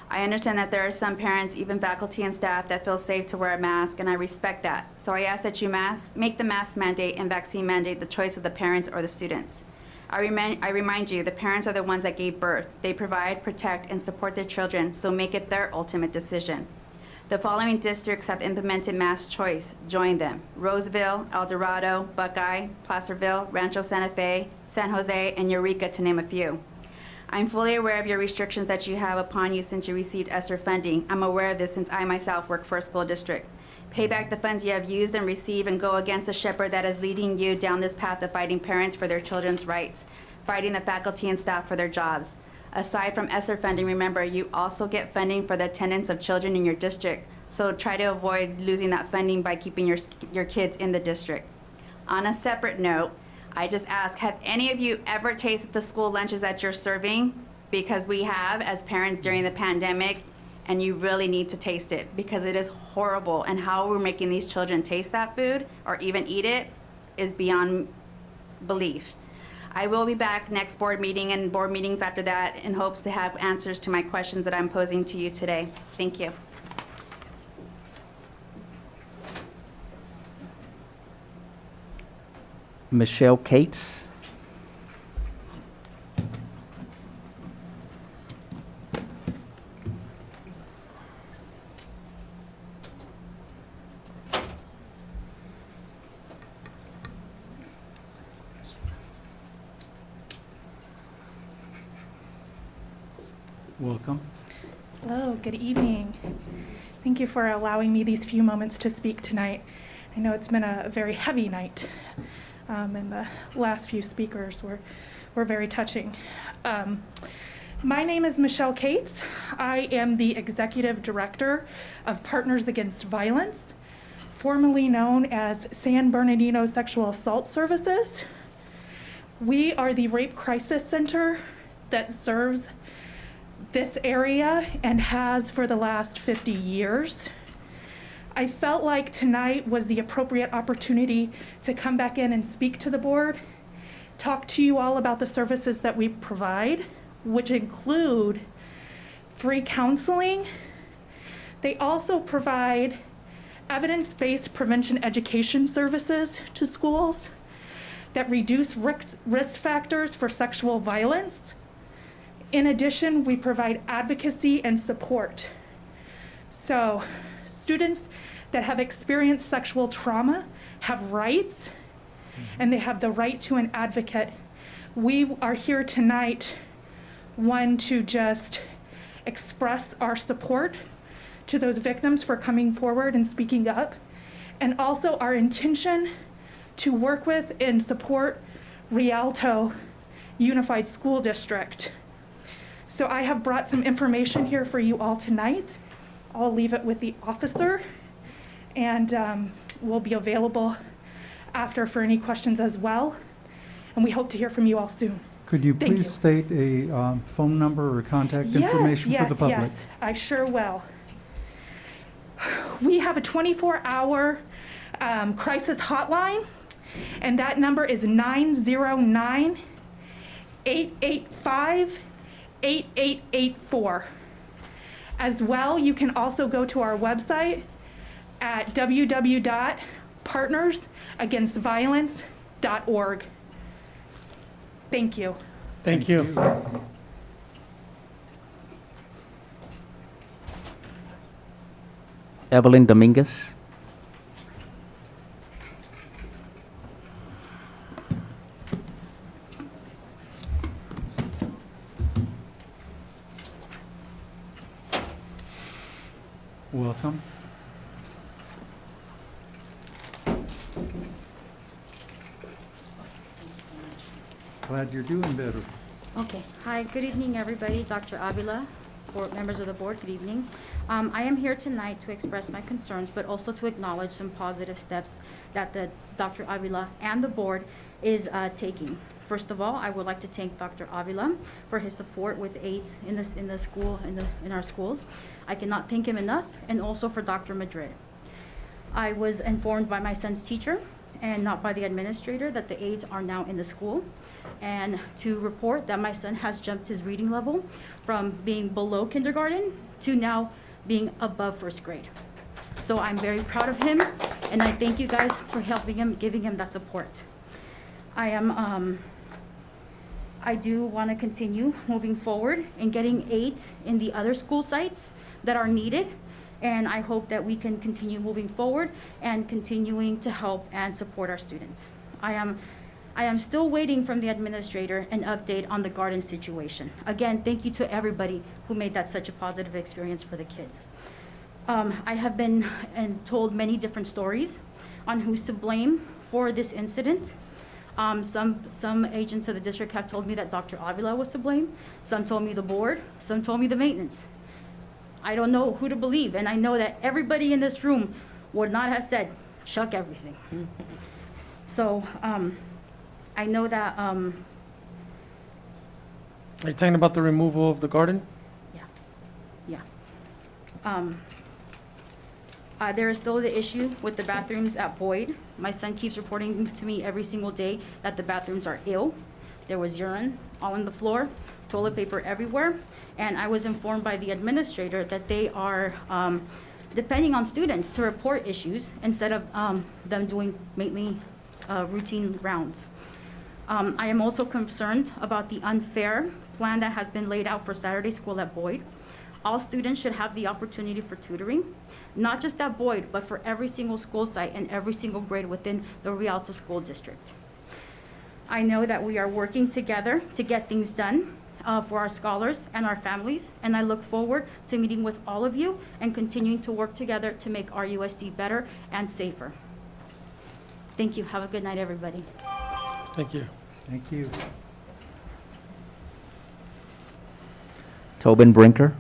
I understand that there are some parents, even faculty and staff, that feel safe to wear a mask, and I respect that. So I ask that you make the mask mandate and vaccine mandate the choice of the parents or the students. I remind you, the parents are the ones that gave birth. They provide, protect, and support their children, so make it their ultimate decision. The following districts have implemented mask choice. Join them: Roseville, El Dorado, Buckeye, Placerville, Rancho Santa Fe, San Jose, and Eureka, to name a few. I'm fully aware of your restrictions that you have upon you since you received ESSER funding. I'm aware of this since I myself work for a school district. Pay back the funds you have used and received and go against the shepherd that is leading you down this path of fighting parents for their children's rights, fighting the faculty and staff for their jobs. Aside from ESSER funding, remember, you also get funding for the attendance of children in your district, so try to avoid losing that funding by keeping your kids in the district. On a separate note, I just ask, have any of you ever tasted the school lunches that you're serving? Because we have as parents during the pandemic, and you really need to taste it because it is horrible, and how we're making these children taste that food or even eat it is beyond belief. I will be back next board meeting and board meetings after that in hopes to have answers to my questions that I'm posing to you today. Thank you. Michelle Cates. Welcome. Hello, good evening. Thank you for allowing me these few moments to speak tonight. I know it's been a very heavy night, and the last few speakers were very touching. My name is Michelle Cates. I am the Executive Director of Partners Against Violence, formerly known as San Bernardino Sexual Assault Services. We are the Rape Crisis Center that serves this area and has for the last 50 years. I felt like tonight was the appropriate opportunity to come back in and speak to the board, talk to you all about the services that we provide, which include free counseling. They also provide evidence-based prevention education services to schools that reduce risk factors for sexual violence. In addition, we provide advocacy and support. So, students that have experienced sexual trauma have rights, and they have the right to an advocate. We are here tonight, one, to just express our support to those victims for coming forward and speaking up, and also our intention to work with and support Rialto Unified School District. So I have brought some information here for you all tonight. I'll leave it with the officer, and we'll be available after for any questions as well. And we hope to hear from you all soon. Could you please state a phone number or contact information for the public? Yes, I sure will. We have a 24-hour crisis hotline. And that number is 909-885-8884. As well, you can also go to our website at www.partnersagainstviolence.org. Thank you. Thank you. Evelyn Dominguez. Welcome. Glad you're doing better. Okay. Hi, good evening, everybody. Dr. Avila, board members of the board, good evening. I am here tonight to express my concerns, but also to acknowledge some positive steps that the Dr. Avila and the board is taking. First of all, I would like to thank Dr. Avila for his support with aides in our schools. I cannot thank him enough, and also for Dr. Madrid. I was informed by my son's teacher and not by the administrator that the aides are now in the school, and to report that my son has jumped his reading level from being below kindergarten to now being above first grade. So I'm very proud of him, and I thank you guys for helping him, giving him that support. I do want to continue moving forward and getting aides in the other school sites that are needed. And I hope that we can continue moving forward and continuing to help and support our students. I am still waiting from the administrator an update on the garden situation. Again, thank you to everybody who made that such a positive experience for the kids. I have been told many different stories on who's to blame for this incident. Some agents of the district have told me that Dr. Avila was to blame. Some told me the board. Some told me the maintenance. I don't know who to believe, and I know that everybody in this room would not have said, chuck everything. So I know that. Are you talking about the removal of the garden? Yeah. There is still the issue with the bathrooms at Boyd. My son keeps reporting to me every single day that the bathrooms are ill. There was urine all on the floor, toilet paper everywhere, and I was informed by the administrator that they are depending on students to report issues instead of them doing mainly routine rounds. I am also concerned about the unfair plan that has been laid out for Saturday school at Boyd. All students should have the opportunity for tutoring, not just at Boyd, but for every single school site and every single grade within the Rialto School District. I know that we are working together to get things done for our scholars and our families, and I look forward to meeting with all of you and continuing to work together to make our USD better and safer. Thank you. Have a good night, everybody. Thank you. Thank you. Tobin Brinker.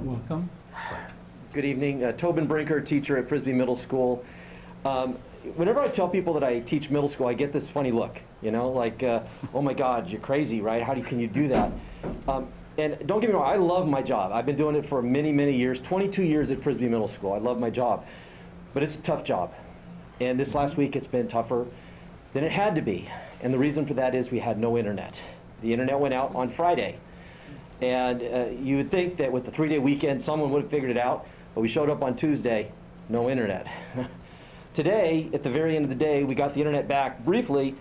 Welcome. Good evening. Tobin Brinker, teacher at Frisbee Middle School. Whenever I tell people that I teach middle school, I get this funny look, you know, like, oh my God, you're crazy, right? Can you do that? And don't get me wrong, I love my job. I've been doing it for many, many years, 22 years at Frisbee Middle School. I love my job, but it's a tough job. And this last week, it's been tougher than it had to be. And the reason for that is we had no internet. The internet went out on Friday. And you would think that with the 3-day weekend, someone would have figured it out, but we showed up on Tuesday, no internet. Today, at the very end of the day, we got the internet back briefly,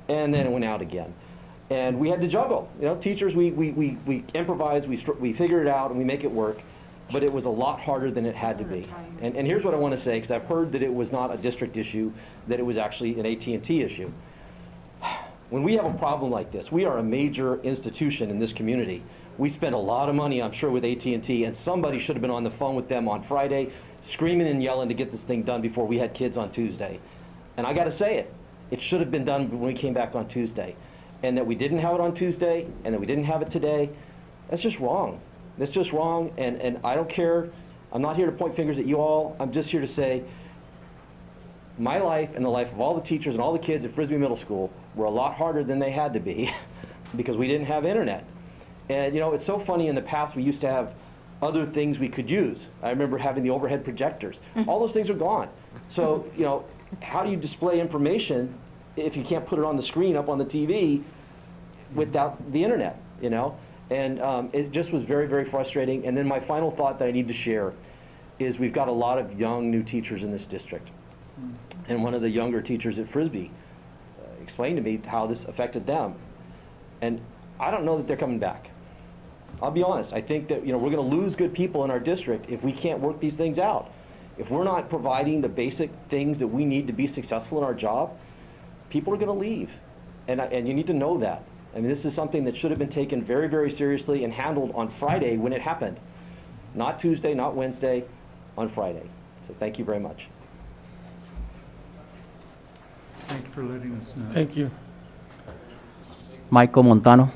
and then it went out again. And we had to juggle. You know, teachers, we improvise, we figure it out, and we make it work, but it was a lot harder than it had to be. And here's what I want to say, because I've heard that it was not a district issue, that it was actually an AT&T issue. When we have a problem like this, we are a major institution in this community. We spend a lot of money, I'm sure, with AT&T, and somebody should have been on the phone with them on Friday, screaming and yelling to get this thing done before we had kids on Tuesday. And I got to say it should have been done when we came back on Tuesday. And that we didn't have it on Tuesday, and that we didn't have it today, that's just wrong. That's just wrong, and I don't care I'm not here to point fingers at you all. I'm just here to say my life and the life of all the teachers and all the kids at Frisbee Middle School were a lot harder than they had to be because we didn't have internet. And you know, it's so funny, in the past we used to have other things we could use. I remember having the overhead projectors. All those things are gone. So, you know, how do you display information if you can't put it on the screen up on the TV without the internet, you know? And it just was very, very frustrating. And then my final thought that I need to share is we've got a lot of young new teachers in this district. And one of the younger teachers at Frisbee explained to me how this affected them. And I don't know that they're coming back. I'll be honest. I think that, you know, we're going to lose good people in our district if we can't work these things out. If we're not providing the basic things that we need to be successful in our job, people are going to leave. And you need to know that. I mean, this is something that should have been taken very, very seriously and handled on Friday when it happened. Not Tuesday, not Wednesday, on Friday. So thank you very much. Thank you for letting us know. Thank you. Michael Montano.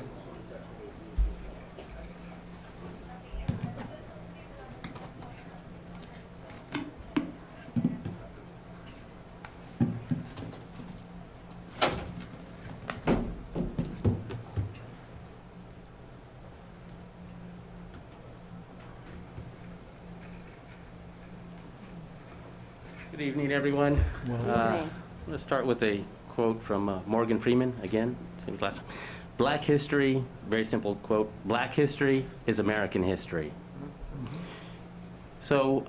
Good evening, everyone. I'm going to start with a quote from Morgan Freeman, again, same as last time. Black history, very simple quote, Black history is American history. So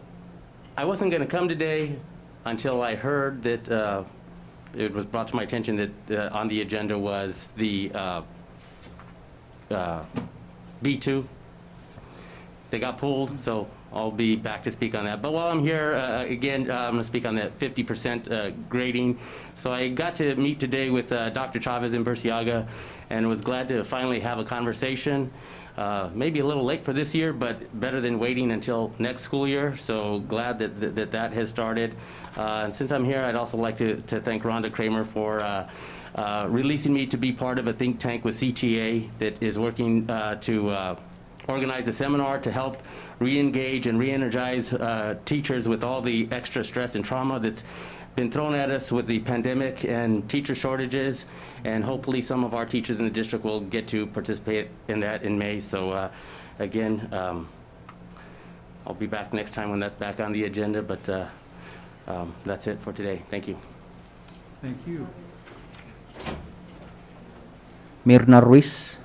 I wasn't going to come today until I heard that it was brought to my attention that on the agenda was the B2. They got pulled, so I'll be back to speak on that. But while I'm here, again, I'm going to speak on that 50% grading. So I got to meet today with Dr. Chavez in Burciaga and was glad to finally have a conversation. Maybe a little late for this year, but better than waiting until next school year. So glad that that has started. And since I'm here, I'd also like to thank Rhonda Kramer for releasing me to be part of a think tank with CTA that is working to organize a seminar to help re-engage and re-energize teachers with all the extra stress and trauma that's been thrown at us with the pandemic and teacher shortages, and hopefully some of our teachers in the district will get to participate in that in May. So again, I'll be back next time when that's back on the agenda, but that's it for today. Thank you. Thank you. Mirna Ruiz.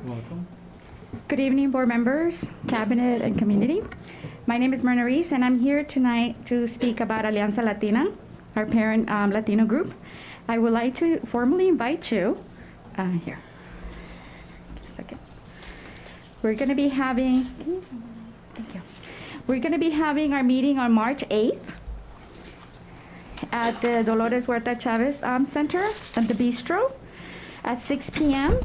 Welcome. Good evening, board members, cabinet, and community. My name is Myrna Reese, and I'm here tonight to speak about Alianza Latina, our parent Latino group. I would like to formally invite you, here, a second. We're going to be having, thank you. We're going to be having our meeting on March 8th at the Dolores Huerta Chavez Center at the Bistro at 6 p.m.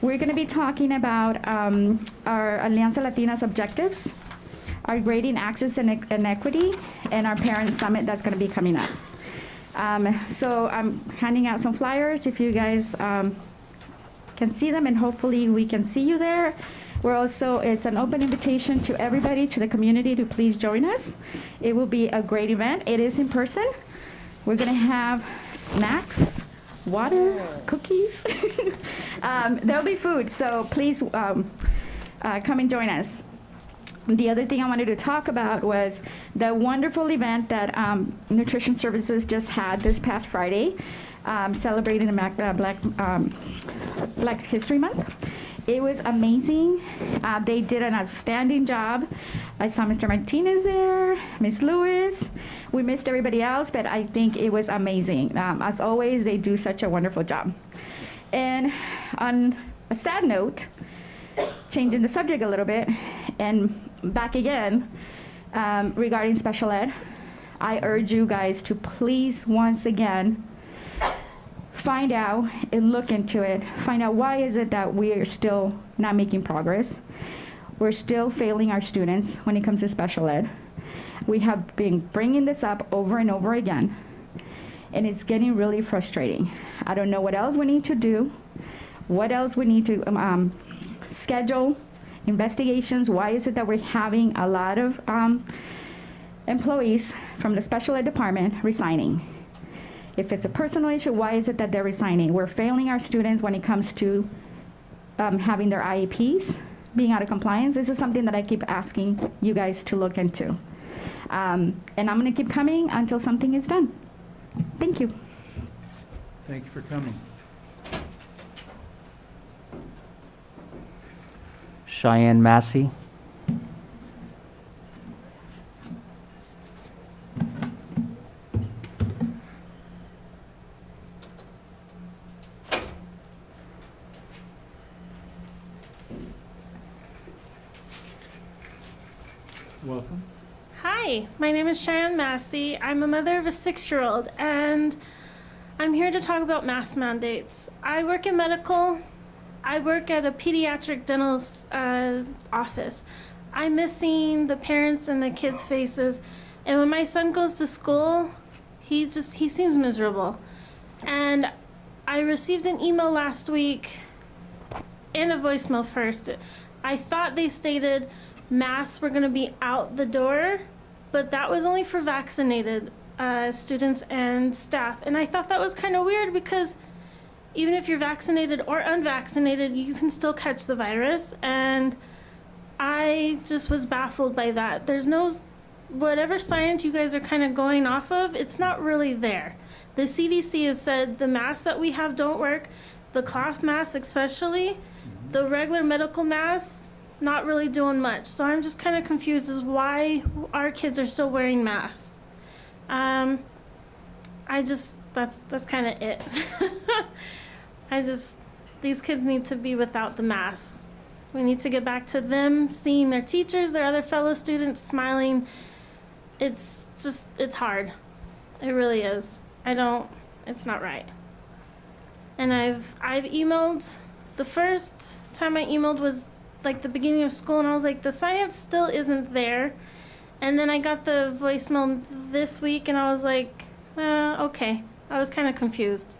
We're going to be talking about our Alianza Latina's objectives, our grading access and equity, and our parent summit that's going to be coming up. So I'm handing out some flyers if you guys can see them, and hopefully we can see you there. We're also, it's an open invitation to everybody, to the community, to please join us. It will be a great event. It is in person. We're going to have snacks, water, cookies. There'll be food, so please come and join us. The other thing I wanted to talk about was the wonderful event that Nutrition Services just had this past Friday, celebrating the Black History Month. It was amazing. They did an outstanding job. I saw Mr. Martinez there, Ms. Lewis. We missed everybody else, but I think it was amazing. As always, they do such a wonderful job. And on a sad note, changing the subject a little bit, and back again, regarding special ed, I urge you guys to please, once again, find out and look into it, find out why is it that we are still not making progress. We're still failing our students when it comes to special ed. We have been bringing this up over and over again, and it's getting really frustrating. I don't know what else we need to do, what else we need to schedule, investigations. Why is it that we're having a lot of employees from the special ed department resigning? If it's a personal issue, why is it that they're resigning? We're failing our students when it comes to having their IEPs being out of compliance. This is something that I keep asking you guys to look into. And I'm going to keep coming until something is done. Thank you. Thank you for coming. Cheyenne Massey. Welcome. Hi, my name is Cheyenne Massey. I'm a mother of a 6-year-old, and I'm here to talk about mask mandates. I work in medical. I work at a pediatric dental office. I miss seeing the parents and the kids' faces, and when my son goes to school, he seems miserable. And I received an email last week and a voicemail first. I thought they stated masks were going to be out the door, but that was only for vaccinated students and staff. And I thought that was kind of weird because even if you're vaccinated or unvaccinated, you can still catch the virus. And I just was baffled by that. There's no, whatever science you guys are kind of going off of, it's not really there. The CDC has said the masks that we have don't work, the cloth masks especially, the regular medical masks, not really doing much. So I'm just kind of confused as why our kids are still wearing masks. That's kind of it. These kids need to be without the masks. We need to get back to them seeing their teachers, their other fellow students smiling. It's hard. It really is. It's not right. And I've emailed, the first time I emailed was like the beginning of school, and I was like, the science still isn't there. And then I got the voicemail this week, and I was like, okay. I was kind of confused,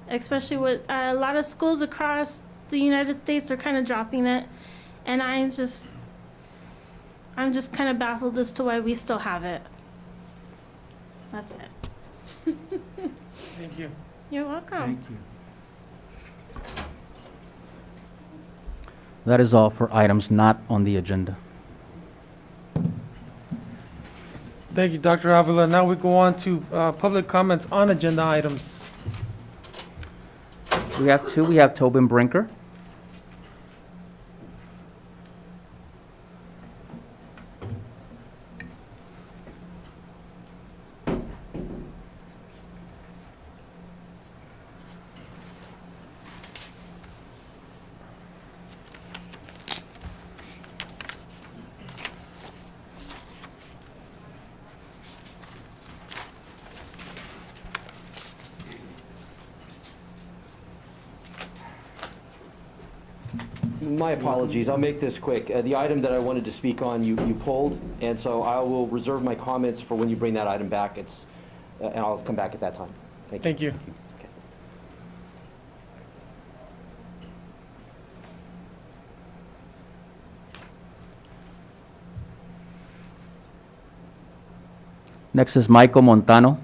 especially with a lot of schools across the United States are kind of dropping it, and I'm just kind of baffled as to why we still have it. That's it. Thank you. You're welcome. Thank you. That is all for items not on the agenda. Thank you, Dr. Avila. Now we go on to public comments on agenda items. We have two. We have Tobin Brinker. My apologies, I'll make this quick. The item that I wanted to speak on, you pulled, and so I will reserve my comments for when you bring that item back. And I'll come back at that time. Thank you. Okay. Next is Michael Montano.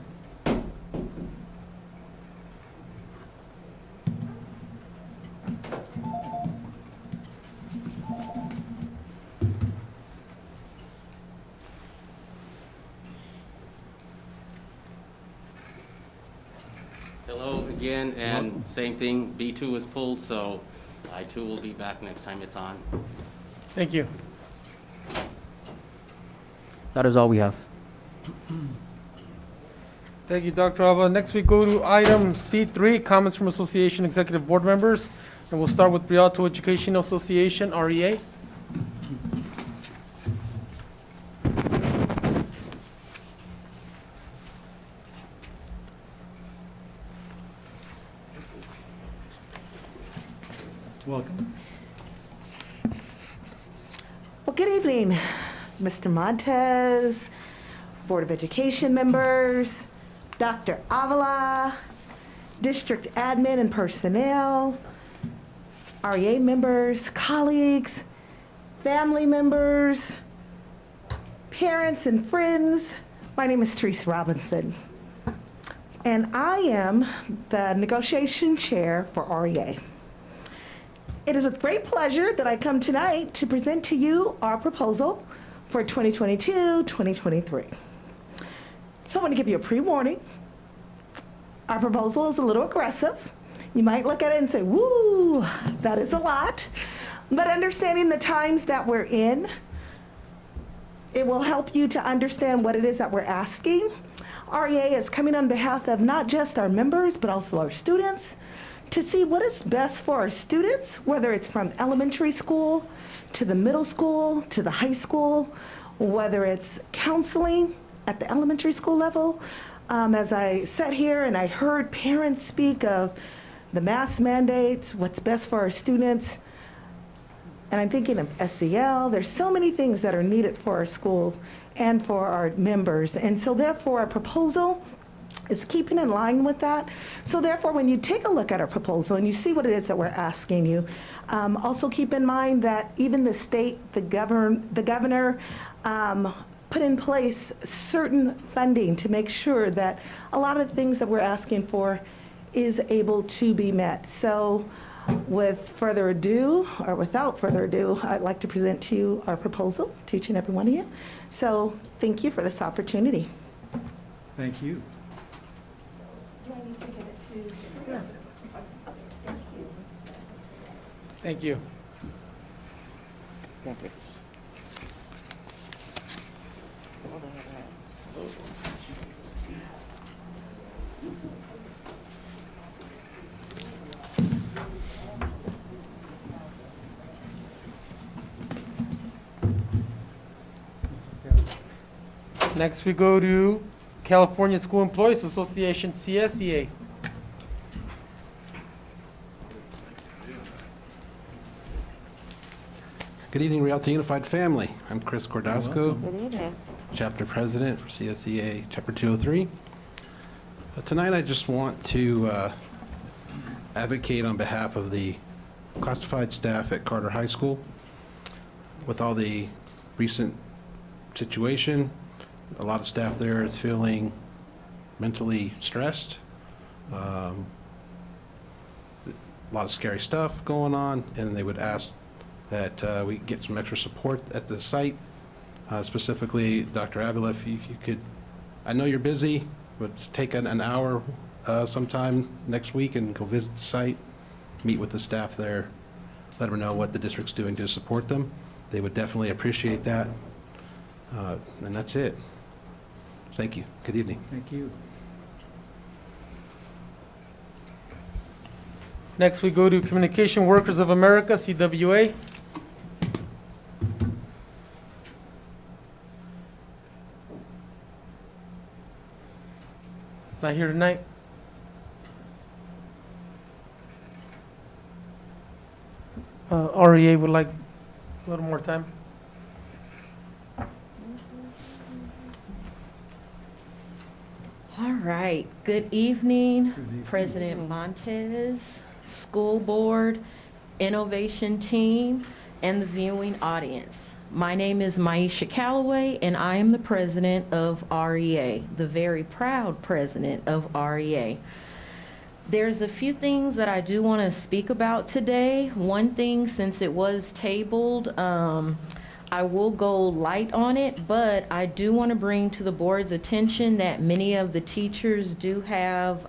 Hello again, and same thing, B2 was pulled, so I2 will be back next time it's on. Thank you. That is all we have. Thank you, Dr. Avila. Next we go to item C3, comments from association executive board members. And we'll start with Rialto Education Association, REA. Welcome. Well, good evening, Mr. Montez, Board of Education members, Dr. Avila, District Admin and personnel, REA members, colleagues, family members, parents and friends. My name is Teresa Robinson, and I am the negotiation chair for REA. It is with great pleasure that I come tonight to present to you our proposal for 2022-2023. So I want to give you a pre-warning. Our proposal is a little aggressive. You might look at it and say, woo, that is a lot. But understanding the times that we're in, it will help you to understand what it is that we're asking. REA is coming on behalf of not just our members, but also our students, to see what is best for our students, whether it's from elementary school to the middle school to the high school, whether it's counseling at the elementary school level. As I sat here and I heard parents speak of the mask mandates, what's best for our students, and I'm thinking of SEL. There's so many things that are needed for our school and for our members. And so therefore our proposal is keeping in line with that. So therefore, when you take a look at our proposal and you see what it is that we're asking you, also keep in mind that even the state, the governor put in place certain funding to make sure that a lot of the things that we're asking for is able to be met. So with further ado, or without further ado, I'd like to present to you our proposal to each and every one of you. So thank you for this opportunity. Thank you. Thank you. Thank you. Next, we go to California School Employees Association, CSEA. Good evening, Rialto Unified Family. I'm Chris Cordasco, Good evening. Chapter President for CSEA Chapter 203. Tonight I just want to advocate on behalf of the classified staff at Carter High School. With all the recent situation, a lot of staff there is feeling mentally stressed. A lot of scary stuff going on, and they would ask that we get some extra support at the site. Specifically, Dr. Avila, if you could, I know you're busy, but take an hour sometime next week and go visit the site, meet with the staff there, let them know what the district's doing to support them. They would definitely appreciate that. And that's it. Thank you. Good evening. Thank you. Next, we go to Communication Workers of America, CWA. Not here tonight. REA would like a little more time. All right. Good evening, President Montez, School Board, Innovation Team, and the viewing audience. My name is Maisha Calloway, and I am the president of REA, the very proud president of REA. There's a few things that I do want to speak about today. One thing, since it was tabled, I will go light on it, but I do want to bring to the board's attention that many of the teachers do have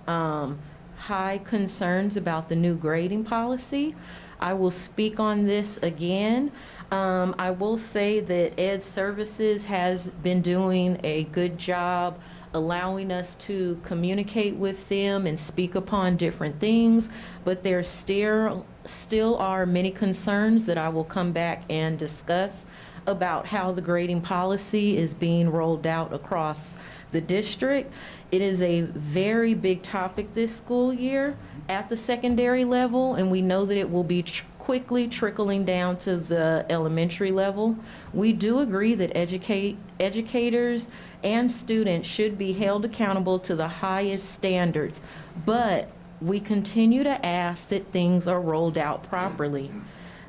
high concerns about the new grading policy. I will speak on this again. I will say that Ed Services has been doing a good job allowing us to communicate with them and speak upon different things, but there still are many concerns that I will come back and discuss about how the grading policy is being rolled out across the district. It is a very big topic this school year at the secondary level, and we know that it will be quickly trickling down to the elementary level. We do agree that educators and students should be held accountable to the highest standards, but we continue to ask that things are rolled out properly.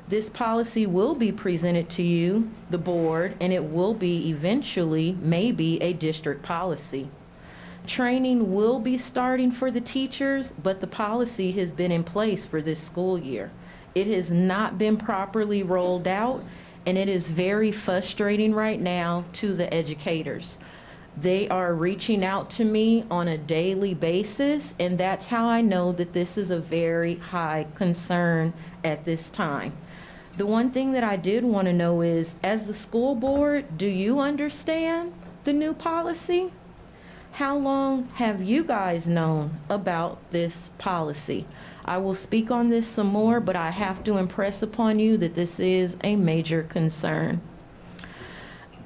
This policy will be presented to you, the board, and it will be eventually maybe a district policy. Training will be starting for the teachers, but the policy has been in place for this school year. It has not been properly rolled out, and it is very frustrating right now to the educators. They are reaching out to me on a daily basis, and that's how I know that this is a very high concern at this time. The one thing that I did want to know is, as the school board, do you understand the new policy? How long have you guys known about this policy? I will speak on this some more, but I have to impress upon you that this is a major concern.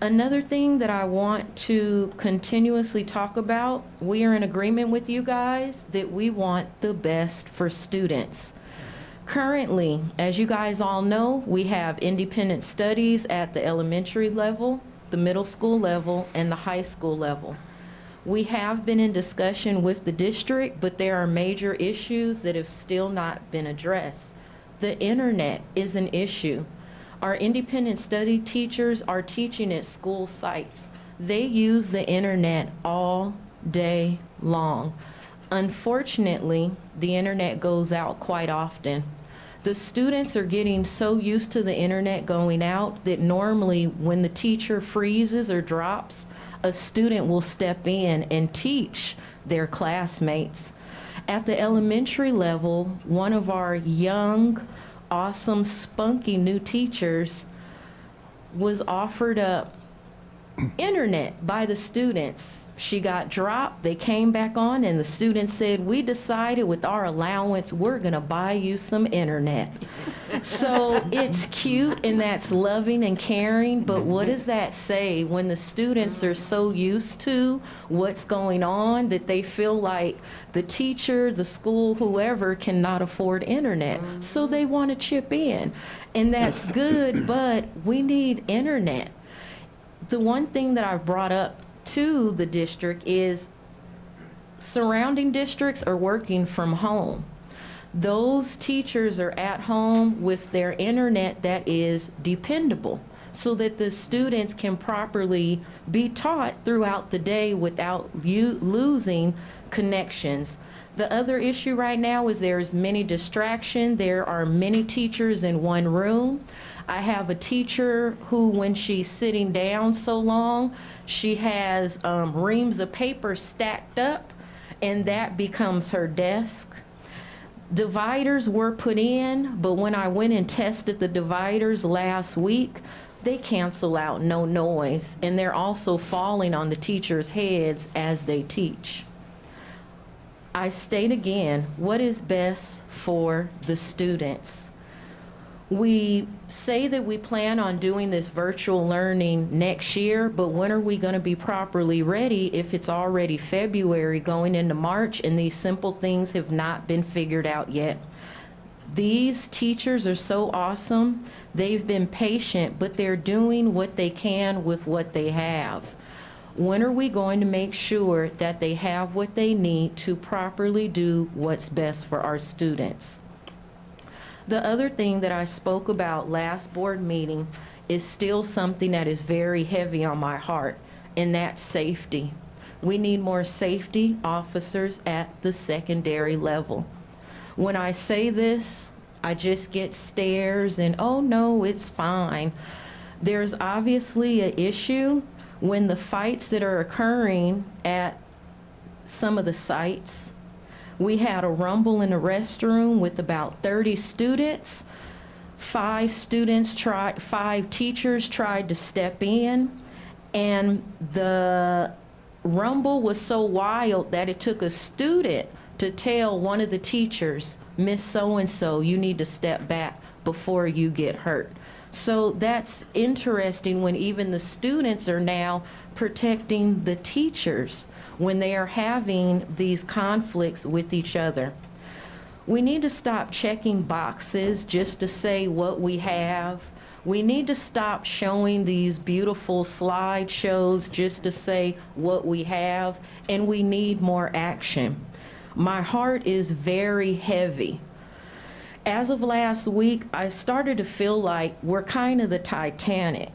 Another thing that I want to continuously talk about, we are in agreement with you guys that we want the best for students. Currently, as you guys all know, we have independent studies at the elementary level, the middle school level, and the high school level. We have been in discussion with the district, but there are major issues that have still not been addressed. The internet is an issue. Our independent study teachers are teaching at school sites. They use the internet all day long. Unfortunately, the internet goes out quite often. The students are getting so used to the internet going out that normally when the teacher freezes or drops, a student will step in and teach their classmates. At the elementary level, one of our young, awesome, spunky new teachers was offered up internet by the students. She got dropped, they came back on, and the students said, "We decided with our allowance, we're gonna buy you some internet." So it's cute and that's loving and caring, but what does that say when the students are so used to what's going on that they feel like the teacher, the school, whoever cannot afford internet? So they want to chip in, and that's good, but we need internet. The one thing that I've brought up to the district is surrounding districts are working from home. Those teachers are at home with their internet that is dependable so that the students can properly be taught throughout the day without losing connections. The other issue right now is there's many distractions. There are many teachers in one room. I have a teacher who, when she's sitting down so long, she has reams of paper stacked up, and that becomes her desk. Dividers were put in, but when I went and tested the dividers last week, they cancel out no noise, and they're also falling on the teachers' heads as they teach. I state again, what is best for the students? We say that we plan on doing this virtual learning next year, but when are we going to be properly ready if it's already February going into March and these simple things have not been figured out yet? These teachers are so awesome. They've been patient, but they're doing what they can with what they have. When are we going to make sure that they have what they need to properly do what's best for our students? The other thing that I spoke about last board meeting is still something that is very heavy on my heart, and that's safety. We need more safety officers at the secondary level. When I say this, I just get stares and, oh no, it's fine. There's obviously an issue when the fights that are occurring at some of the sites. We had a rumble in the restroom with about 30 students. 5 teachers tried to step in, and the rumble was so wild that it took a student to tell one of the teachers, "Miss So-and-so, you need to step back before you get hurt." So that's interesting when even the students are now protecting the teachers when they are having these conflicts with each other. We need to stop checking boxes just to say what we have. We need to stop showing these beautiful slideshows just to say what we have, and we need more action. My heart is very heavy. As of last week, I started to feel like we're kind of the Titanic.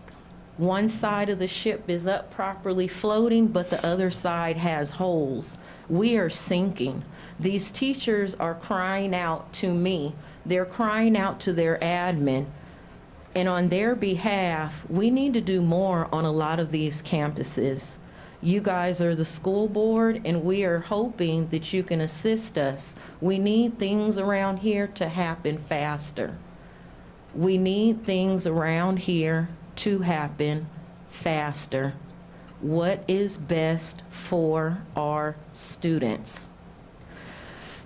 One side of the ship is up properly floating, but the other side has holes. We are sinking. These teachers are crying out to me. They're crying out to their admin. And on their behalf, we need to do more on a lot of these campuses. You guys are the school board, and we are hoping that you can assist us. We need things around here to happen faster. We need things around here to happen faster. What is best for our students?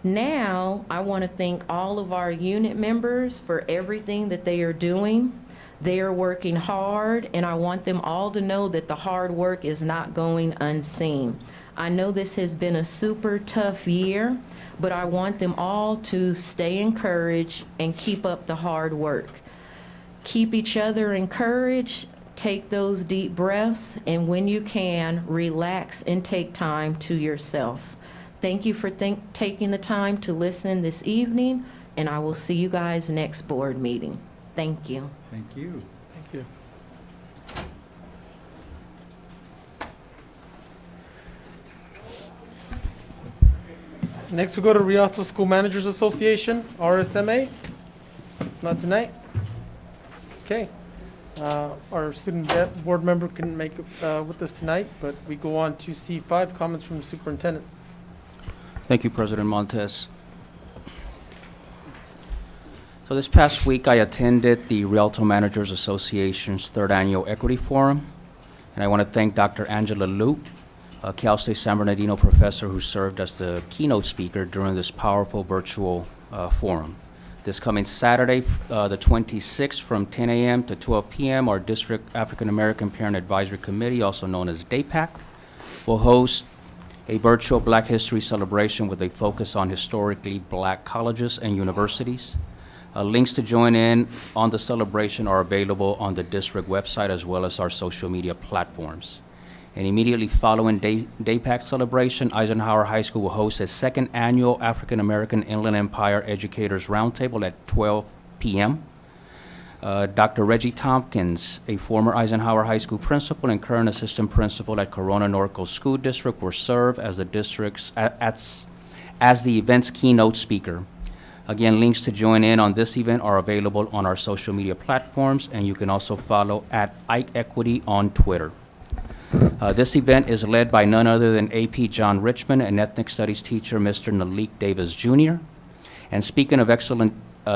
Now, I want to thank all of our unit members for everything that they are doing. They are working hard, and I want them all to know that the hard work is not going unseen. I know this has been a super tough year, but I want them all to stay encouraged and keep up the hard work. Keep each other encouraged, take those deep breaths, and when you can, relax and take time to yourself. Thank you for taking the time to listen this evening, and I will see you guys next board meeting. Thank you. Thank you. Thank you. Next, we go to Rialto School Managers Association, RSMA. Not tonight? Okay. Our student board member couldn't make it with us tonight, but we go on to C5, comments from the superintendent. Thank you, President Montes. So this past week, I attended the Rialto Managers Association's third annual Equity Forum, and I want to thank Dr. Angela Luke, a Cal State San Bernardino professor who served as the keynote speaker during this powerful virtual forum. This coming Saturday, the 26th, from 10 a.m. to 12 p.m., our District African American Parent Advisory Committee, also known as DAPAC, will host a virtual Black History celebration with a focus on historically Black colleges and universities. Links to join in on the celebration are available on the district website as well as our social media platforms. And immediately following DAPAC celebration, Eisenhower High School will host its second annual African American Inland Empire Educators Roundtable at 12 p.m. Dr. Reggie Tompkins, a former Eisenhower High School principal and current assistant principal at Corona Norco School District, will serve as the district's as the event's keynote speaker. Again, links to join in on this event are available on our social media platforms, and you can also follow at Ike Equity on Twitter. This event is led by none other than AP John Richmond and Ethnic Studies teacher Mr. Nalik Davis Jr. And speaking of excellent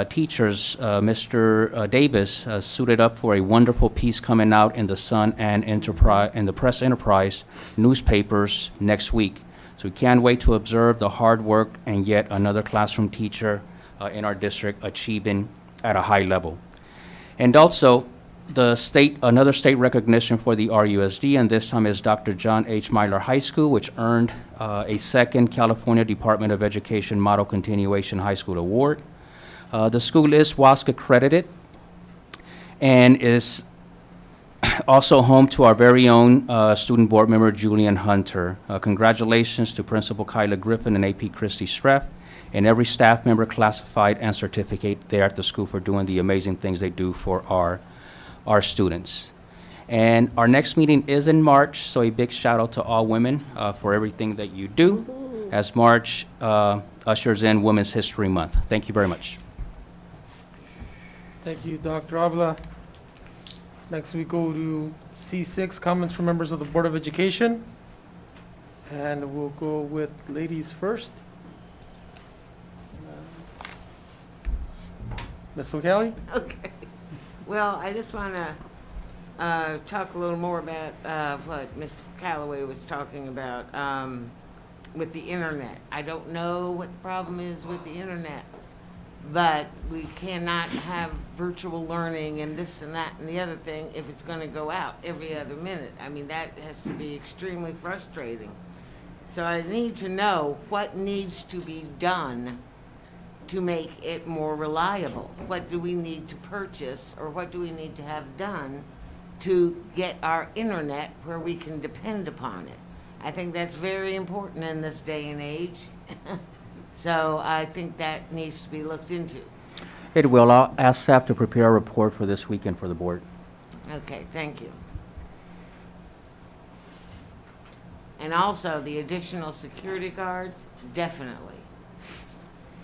teachers, Mr. Davis suited up for a wonderful piece coming out in the Sun and the Press Enterprise newspapers next week. So we can't wait to observe the hard work and yet another classroom teacher in our district achieving at a high level. And also, another state recognition for the RUSD, and this time is Dr. John H. Myler High School, which earned a second California Department of Education Model Continuation High School Award. The school is WASC accredited and is also home to our very own student board member, Julian Hunter. Congratulations to Principal Kyla Griffin and AP Christy Streff and every staff member classified and certificate there at the school for doing the amazing things they do for our students. And our next meeting is in March, so a big shout out to all women for everything that you do as March ushers in Women's History Month. Thank you very much. Thank you, Dr. Avila. Next, we go to C6, comments from members of the Board of Education. And we'll go with ladies first. Ms. O'Kelly? Okay. Well, I just want to talk a little more about what Ms. Calloway was talking about with the internet. I don't know what the problem is with the internet, but we cannot have virtual learning and this and that and the other thing if it's going to go out every other minute. I mean, that has to be extremely frustrating. So I need to know what needs to be done to make it more reliable? What do we need to purchase, or what do we need to have done to get our internet where we can depend upon it? I think that's very important in this day and age. So I think that needs to be looked into. It will. I'll ask staff to prepare a report for this weekend for the board. Okay, thank you. And also the additional security guards, definitely.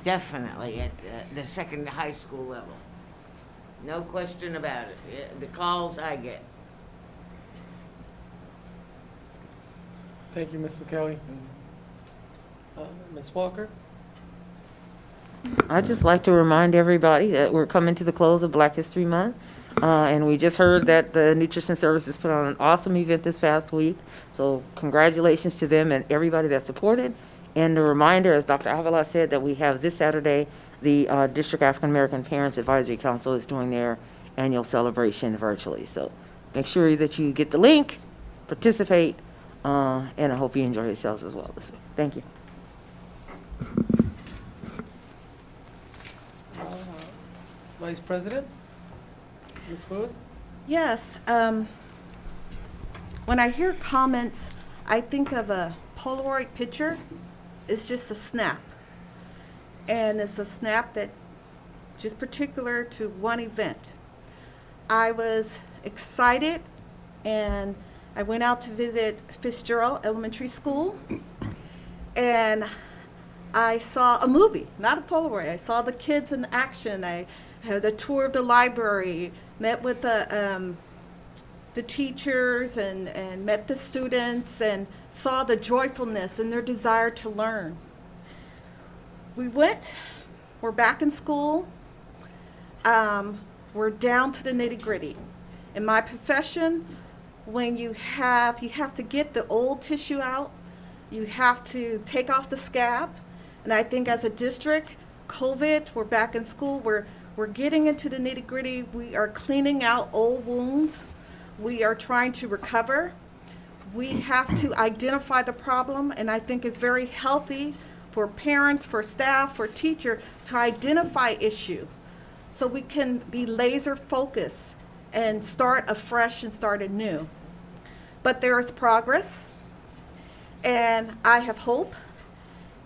Definitely at the second high school level. No question about it. The calls I get. Thank you, Ms. McKelly. Ms. Walker? I'd just like to remind everybody that we're coming to the close of Black History Month. And we just heard that the Nutrition Services put on an awesome event this past week. So congratulations to them and everybody that supported. And a reminder, as Dr. Avila said, that we have this Saturday, the District African American Parents Advisory Council is doing their annual celebration virtually. So make sure that you get the link, participate, and I hope you enjoy yourselves as well this week. Thank you. Vice President? Ms. Lewis? Yes, when I hear comments, I think of a Polaroid picture. It's just a snap. And it's a snap that just particular to one event. I was excited and I went out to visit Fitzgerald Elementary School and I saw a movie, not a Polaroid. I saw the kids in action. I had a tour of the library, met with the teachers and met the students and saw the joyfulness and their desire to learn. We're back in school. We're down to the nitty-gritty. In my profession, when you have to get the old tissue out, you have to take off the scab. And I think as a district, COVID, we're back in school, we're getting into the nitty-gritty. We are cleaning out old wounds. We are trying to recover. We have to identify the problem, and I think it's very healthy for parents, for staff, for teachers to identify issue so we can be laser focused and start afresh and start anew. But there is progress, and I have hope,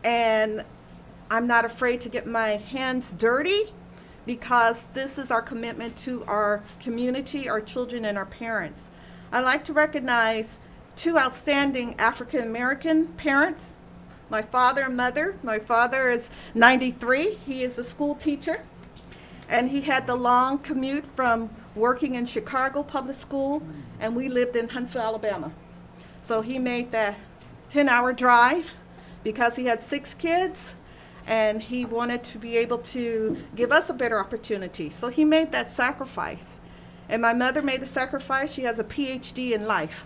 and I'm not afraid to get my hands dirty because this is our commitment to our community, our children, and our parents. I'd like to recognize two outstanding African American parents, my father and mother. My father is 93. He is a school teacher, and he had the long commute from working in Chicago Public School, and we lived in Huntsville, Alabama. So he made that 10-hour drive because he had 6 kids, and he wanted to be able to give us a better opportunity. So he made that sacrifice. And my mother made the sacrifice. She has a PhD in life.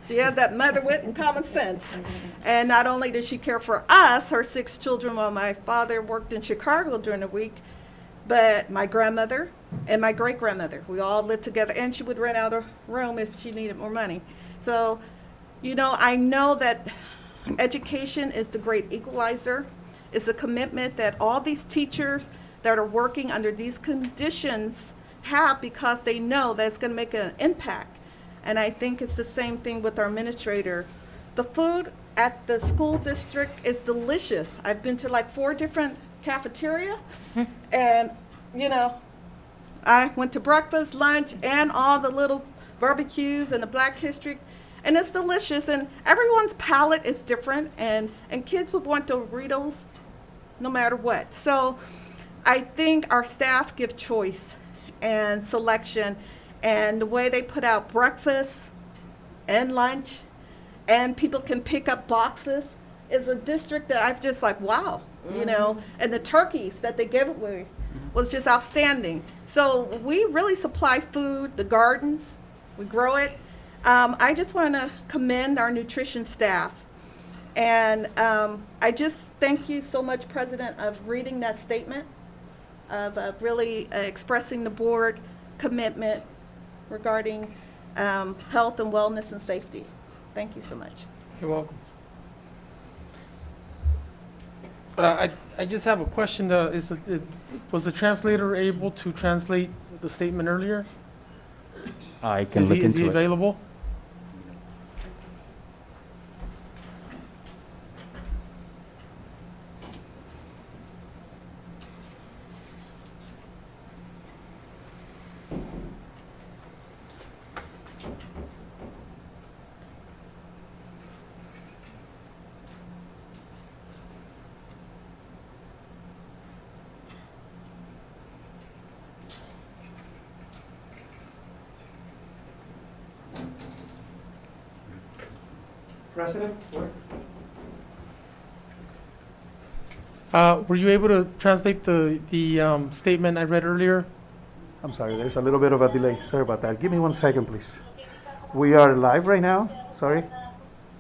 She has that mother wit and common sense. And not only did she care for us, her 6 children, while my father worked in Chicago during the week, but my grandmother and my great-grandmother, we all lived together, and she would rent out a room if she needed more money. So, you know, I know that education is the great equalizer. It's a commitment that all these teachers that are working under these conditions have because they know that it's going to make an impact. And I think it's the same thing with our administrator. The food at the school district is delicious. I've been to like 4 different cafeteria, and you know, I went to breakfast, lunch, and all the little barbecues and the Black History, and it's delicious. And everyone's palate is different, and kids would want Doritos no matter what. So I think our staff give choice and selection, and the way they put out breakfast and lunch, and people can pick up boxes, is a district that I've just like, wow, you know, and the turkeys that they gave away was just outstanding. So we really supply food, the gardens, we grow it. I just want to commend our nutrition staff. And I just thank you so much, President, of reading that statement, of really expressing the board commitment regarding health and wellness and safety. Thank you so much. You're welcome. I just have a question. Was the translator able to translate the statement earlier? I can Is look he into it. available? President, Were you able to translate the statement I read earlier? I'm sorry, there's a little bit of a delay. Sorry about that. Give me 1 second, please. We are live right now. Sorry.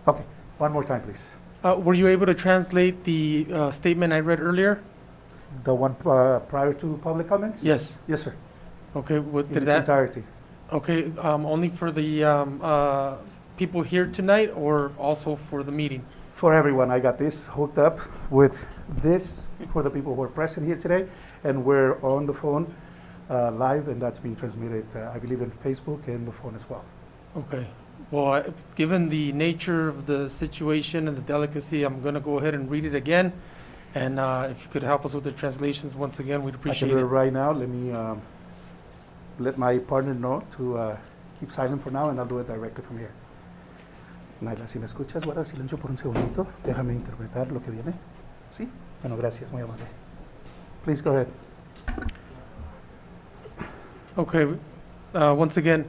Okay, one more time, please. Were you able to translate the statement I read earlier? The one prior to public comments? Yes. Yes, sir. Okay, what In did its that? entirety. Okay, only for the people here tonight or also for the meeting? For everyone, I got this hooked up with this for the people who are present here today, and we're on the phone live, and that's being transmitted, I believe, in Facebook and the phone as well. Okay. Well, given the nature of the situation and the delicacy, I'm going to go ahead and read it again. And if you could help us with the translations once again, we'd I appreciate can do it it. right now. Let me let my partner know to keep silent for now, and I'll do it directly from here. Naila, si me escuchas, guarda silencio por un segundito. Déjame interpretar lo que viene. ¿Sí? Bueno, gracias, muy amable. Please go ahead. Okay. Once again,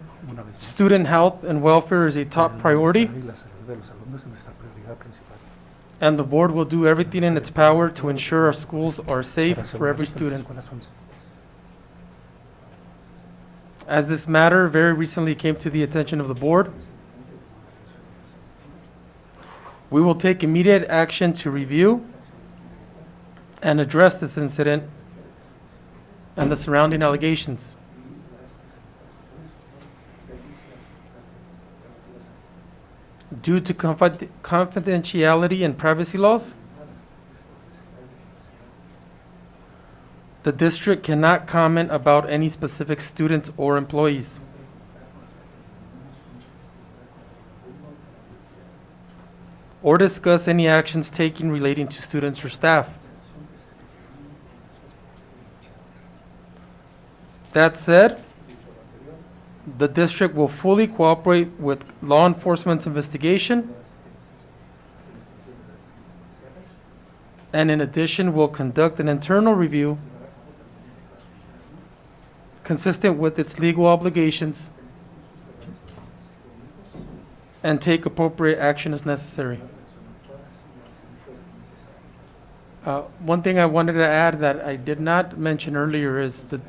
student health and welfare is a top priority, Y la salud de los alumnos es nuestra prioridad principal. and the board will do everything in its power to ensure our schools are safe Para for every asegurar que nuestras student. escuelas son As this matter very recently came to the attention of the board, we will take immediate action to review and address this incident and the surrounding allegations. Due to confidentiality and privacy laws, the district cannot comment about any specific students or employees. Or discuss any actions taken relating to students or staff. That said, the district will fully cooperate with law enforcement's investigation, and in addition, will conduct an internal review consistent with its legal obligations and take appropriate action as necessary. One thing I wanted to add that I did not mention earlier is that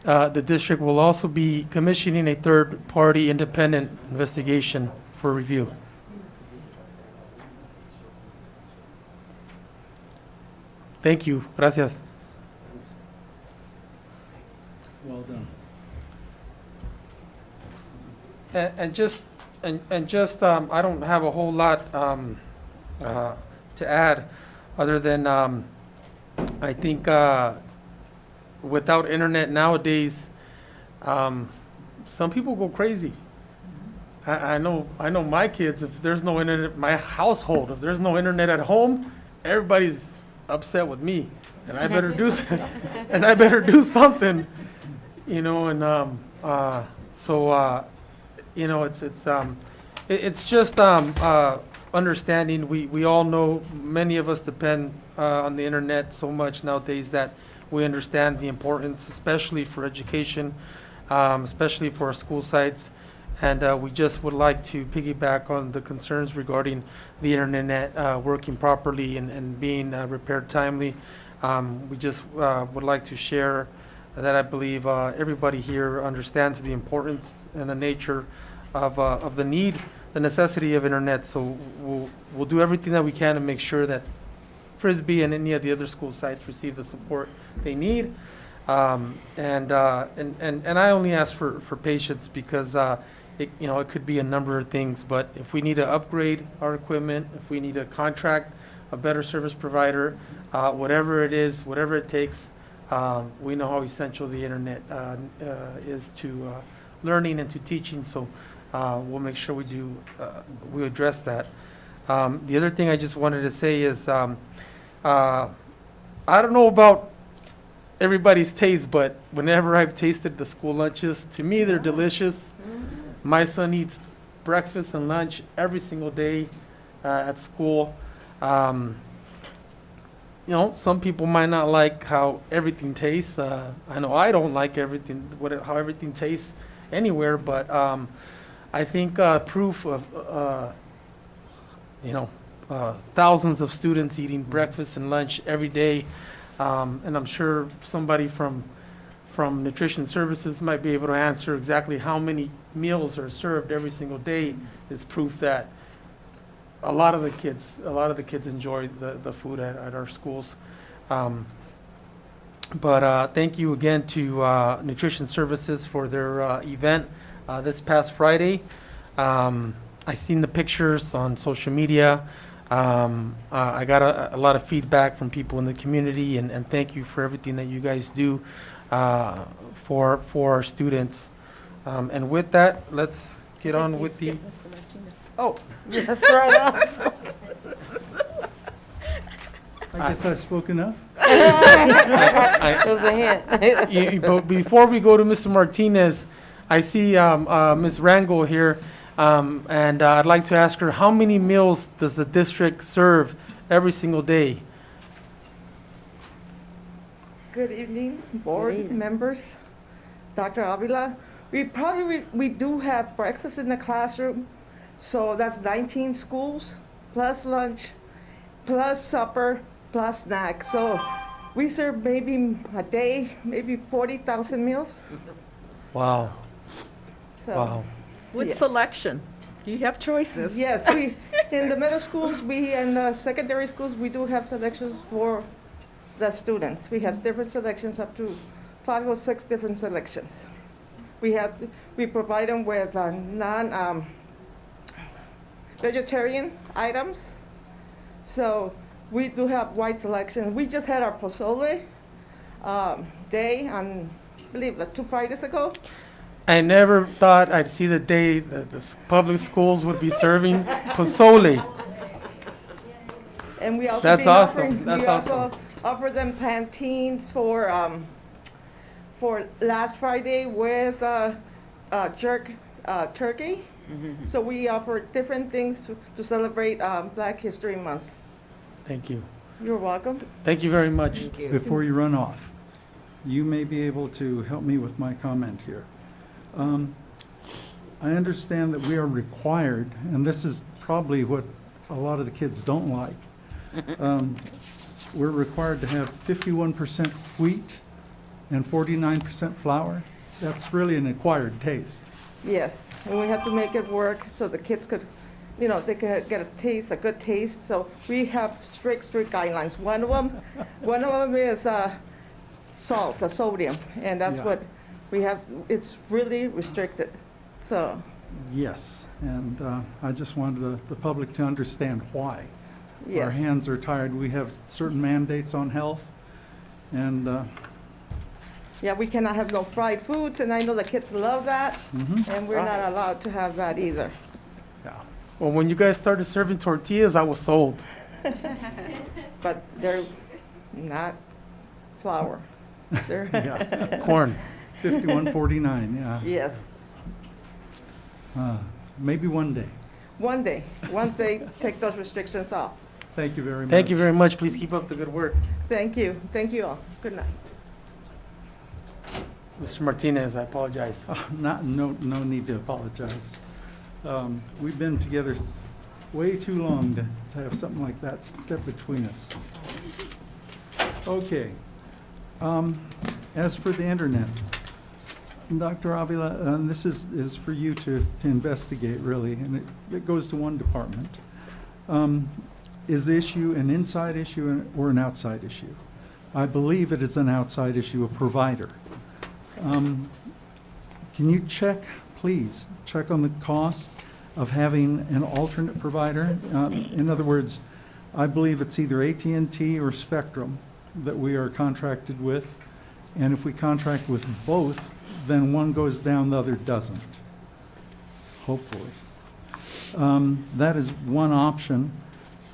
the district will also be commissioning a third-party independent investigation for review. Thank you. Gracias. well done. And just, I don't have a whole lot to add, other than I think without internet nowadays, some people go crazy. I know my kids, if there's no internet, my household, if there's no internet at home, everybody's upset with me, and I better do and I better do something, you know. And you know, it's just understanding. We all know, many of us depend on the internet so much nowadays that we understand the importance, especially for education, especially for our school sites. And we just would like to piggyback on the concerns regarding the internet working properly and being repaired timely. We just would like to share that I believe everybody here understands the importance and the nature of the need, the necessity of internet. So we'll do everything that we can to make sure that Frisbee and any of the other school sites receive the support they need. And I only ask for patience, because it could be a number of things. But if we need to upgrade our equipment, if we need to contract a better service provider, whatever it is, whatever it takes. We know how essential the internet is to learning and to teaching, so we'll make sure we address that. The other thing I just wanted to say is, I don't know about everybody's taste, but whenever I've tasted the school lunches, to me they're delicious. My son eats breakfast and lunch every single day at school. You know, some people might not like how everything tastes. I know I don't like everything, how everything tastes anywhere, but I think proof of, thousands of students eating breakfast and lunch every day, and I'm sure somebody from Nutrition Services might be able to answer exactly how many meals are served every single day, is proof that a lot of the kids enjoy the food at our schools. But thank you again to Nutrition Services for their event this past Friday. I seen the pictures on social media. I got a lot of feedback from people in the community, and thank you for everything that you guys do for our students. And with that, let's get on with the. Oh, Yes, right. I guess I spoke enough. It was a hint. But before we go to Mr. Martinez, I see Ms. Rangel here, and I'd like to ask her, how many meals does the district serve every single day? Good evening, board members, Dr. Avila. We do have breakfast in the classroom, so that's 19 schools, plus lunch, plus supper, plus snack. So we serve maybe a day, maybe 40,000 meals. Wow. So, Wow. With yes. selection. You have choices. Yes, in the middle schools, and the secondary schools, we do have selections for the students. We have different selections, up to 5 or 6 different selections. We provide them with vegetarian items. So we do have wide selection. We just had our pozole day on, I believe, 2 Fridays ago. I never thought I'd see the day that the public schools would be serving pozole. And we also That's awesome. That's we also awesome. offer them plantains for last Friday with turkey. So we offer different things to celebrate Black History Month. Thank you. You're welcome. Thank you very much. Before you run off, you may be able to help me with my comment here. I understand that we are required, and this is probably what a lot of the kids don't like. We're required to have 51% wheat and 49% flour. That's really an acquired taste. Yes, and we have to make it work so the kids could, they could get a good taste. So we have strict guidelines. One of them is salt, the sodium, and that's what we have. It's really restricted. So. Yes, and I just wanted the public to understand why. Yes. Our hands are tired. We have certain mandates on health, and Yeah, we cannot have no fried foods, and I know the kids love that, and we're not allowed to have that either. yeah. Well, when you guys started serving tortillas, I was sold. But they're not flour. They're Yeah. Corn. 5149, yeah. Yes, Maybe one day. one day, once they take those restrictions off. Thank you very much. Thank you very much. Please keep up the good work. Thank you all. Good night. Mr. Martinez, I apologize. No need to apologize. We've been together way too long to have something like that step between us. Okay. As for the internet, Dr. Avila, this is for you to investigate, really, and it goes to one department. Is the issue an inside issue or an outside issue? I believe it is an outside issue, a provider. Can you please check on the cost of having an alternate provider? In other words, I believe it's either AT&T or Spectrum that we are contracted with. And if we contract with both, then one goes down, the other doesn't, hopefully. That is one option.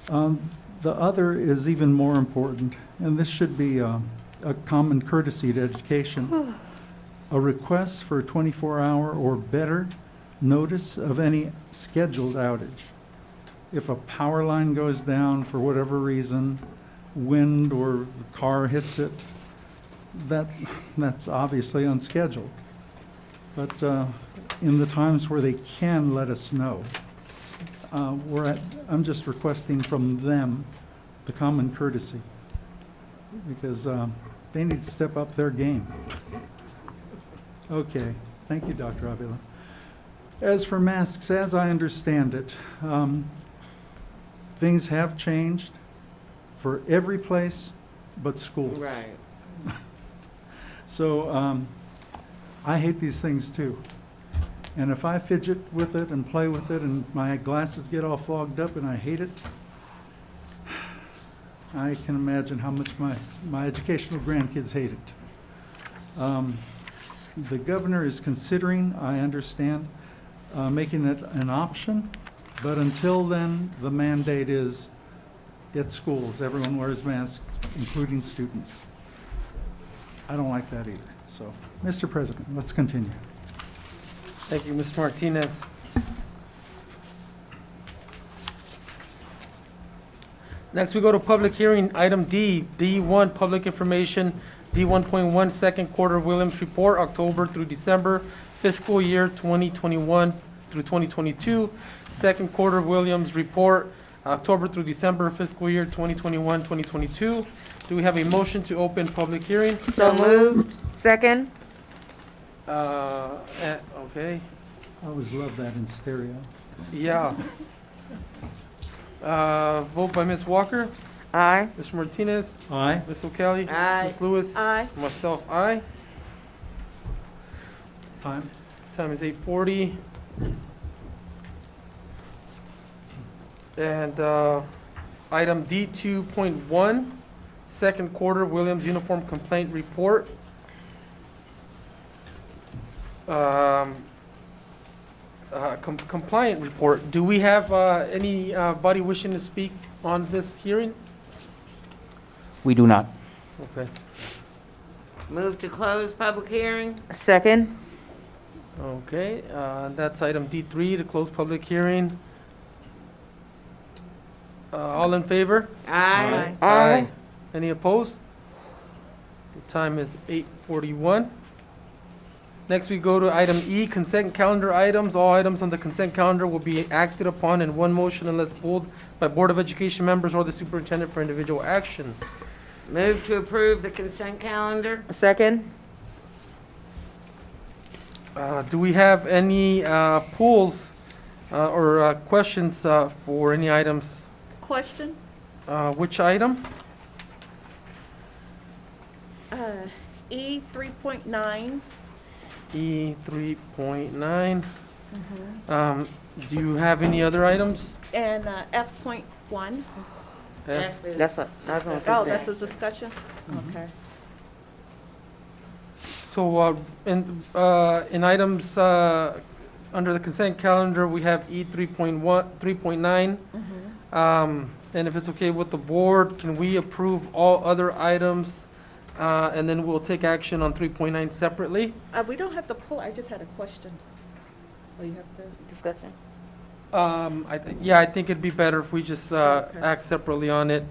The other is even more important, and this should be a common courtesy to education. A request for a 24-hour or better notice of any scheduled outage. If a power line goes down for whatever reason, wind or the car hits it, that's obviously unscheduled. But in the times where they can let us know, I'm just requesting from them the common courtesy, because they need to step up their game. Okay, thank you, Dr. Avila. As for masks, as I understand it, things have changed for every place but schools. Right. So I hate these things too. And if I fidget with it and play with it and my glasses get all fogged up and I hate it, I can imagine how much my educational grandkids hate it. The governor is considering, I understand, making it an option, but until then, the mandate is at schools, everyone wears masks, including students. I don't like that either. So, Mr. President, let's continue. Thank you, Mr. Martinez. Next, we go to public hearing, item D, D1, public information, D1.1, second quarter Williams report, October through December, fiscal year 2021 through 2022. Second quarter Williams report, October through December, fiscal year 2021, 2022. Do we have a motion to open public hearing? So moved. Second. Okay, I always love that in stereo. yeah. Vote by Ms. Walker, Aye. Mr. Martinez, Aye. Ms. O'Kelly. Aye. Ms. Lewis. Aye. Myself, aye. Time? Time is 8:40. And item D2.1, second quarter Williams uniform complaint report. Compliant report. Do we have anybody wishing to speak on this hearing? We do not. Okay. Move to close public hearing? Second. Okay, that's item D3, to close public hearing. All in favor? Aye. Aye. Any opposed? The time is 8:41. Next, we go to item E, consent calendar items. All items on the consent calendar will be acted upon in one motion unless pulled by Board of Education members or the superintendent for individual action. Move to approve the consent calendar? Second. Do we have any pulls or questions for any items? Question? Which item? E 3.9. E 3.9. Do you have any other items? And F.1. F. That's on Oh, consent. that's a discussion? Okay. So in items under the consent calendar, we have E 3.9. And if it's okay with the board, can we approve all other items? And then we'll take action on 3.9 separately. We don't have to pull, I just had a question. Oh, you have the Discussion. I think it'd be better if we just act separately on it.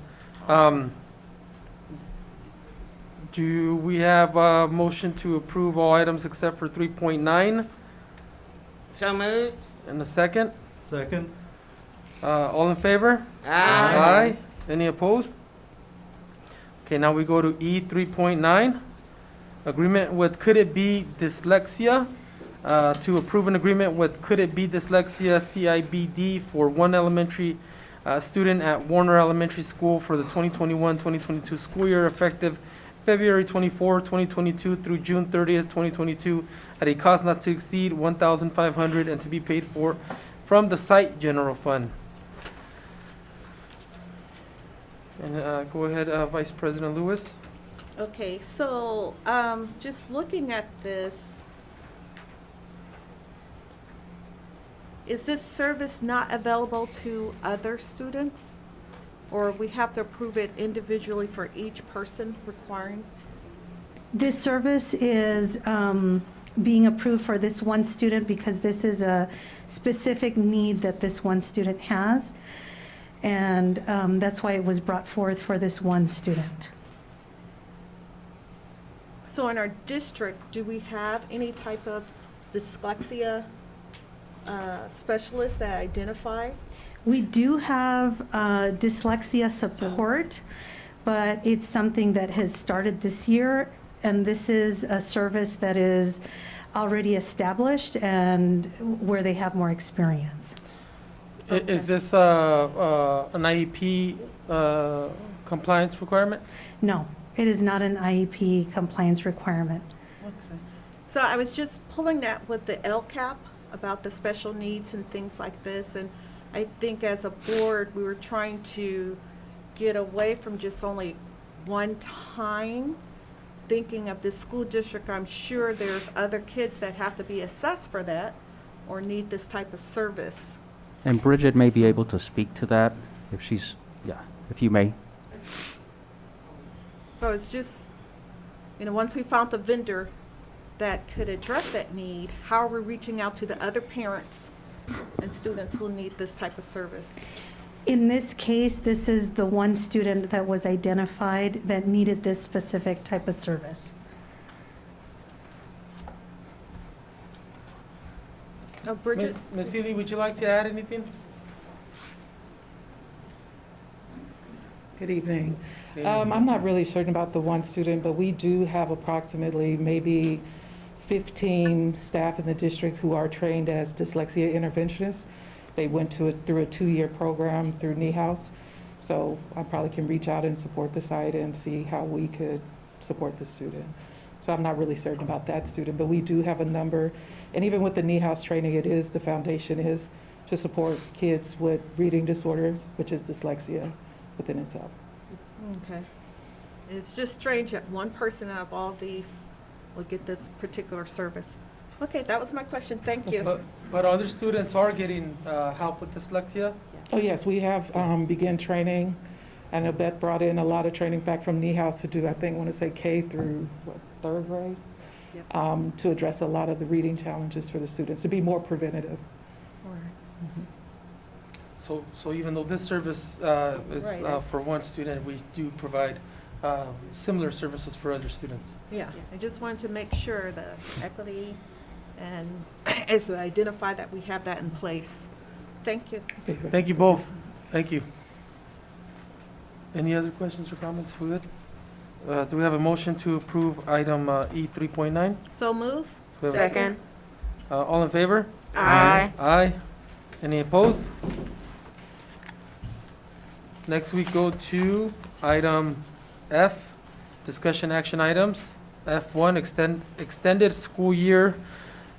Do we have a motion to approve all items except for 3.9? So moved? And a second? Second? All in favor? Aye. Any opposed? Okay, now we go to E 3.9. Agreement with Could It Be Dyslexia, to approve an agreement with Could It Be Dyslexia CIBD for one elementary student at Warner Elementary School for the 2021-2022 school year, effective February 24, 2022 through June 30th, 2022, at a cost not to exceed $1,500 and to be paid for from the site general fund. And go ahead, Vice President Lewis. Okay, so just looking at this, is this service not available to other students? Or we have to approve it individually for each person requiring? This service is being approved for this one student because this is a specific need that this one student has. And that's why it was brought forth for this one student. So in our district, do we have any type of dyslexia specialists that identify? We do have dyslexia support, but it's something that has started this year, and this is a service that is already established and where they have more experience. Is this an IEP compliance requirement? No, it is not an IEP compliance requirement. Okay. So I was just pulling that with the LCAP about the special needs and things like this, and I think as a board, we were trying to get away from just only one time thinking of the school district. I'm sure there's other kids that have to be assessed for that or need this type of service. And Bridget may be able to speak to that if she's, if you may. So it's just, once we found the vendor that could address that need, how are we reaching out to the other parents and students who need this type of service? In this case, this is the one student that was identified that needed this specific type of service. Oh, Bridget? Ms. Seeley, would you like to add anything? Good evening. I'm not really certain about the one student, but we do have approximately maybe 15 staff in the district who are trained as dyslexia interventionists. They went through a 2-year program through NEHouse. So I probably can reach out and support the site and see how we could support the student. So I'm not really certain about that student, but we do have a number. And even with the NEHouse training, the foundation is to support kids with reading disorders, which is dyslexia within itself. Okay. It's just strange that one person out of all these will get this particular service. Okay, that was my question. Thank you. But other students are getting help with dyslexia? Oh, yes, we have begun training. I know Beth brought in a lot of training back from NEHouse to do, I want to say K through, 3rd grade? Yep. To address a lot of the reading challenges for the students, to be more preventative. All right. So even though this service is Right. for one student, we do provide similar services for other students. Yeah, I just wanted to make sure the equity and is to identify that we have that in place. Thank you. Thank you both. Thank you. Any other questions or comments? We good? Do we have a motion to approve item E 3.9? So move. We have a Second. All in favor? Aye. Aye. Any opposed? Next we go to item F, discussion action items. F1, extended school year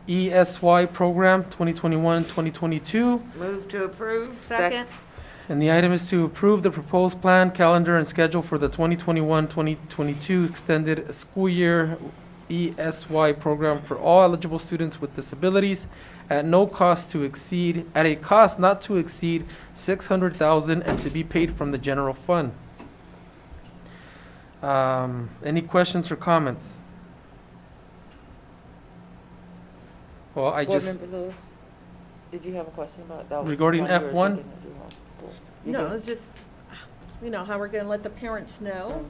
ESY program 2021-2022. Move to approve. Second. And the item is to approve the proposed plan, calendar, and schedule for the 2021-2022 extended school year ESY program for all eligible students with disabilities at a cost not to exceed $600,000 and to be paid from the general fund. Any questions or comments? Well, I Board just, Member Lewis, did you have a question about that? regarding F1? You No, did? it's just, how we're going to let the parents know.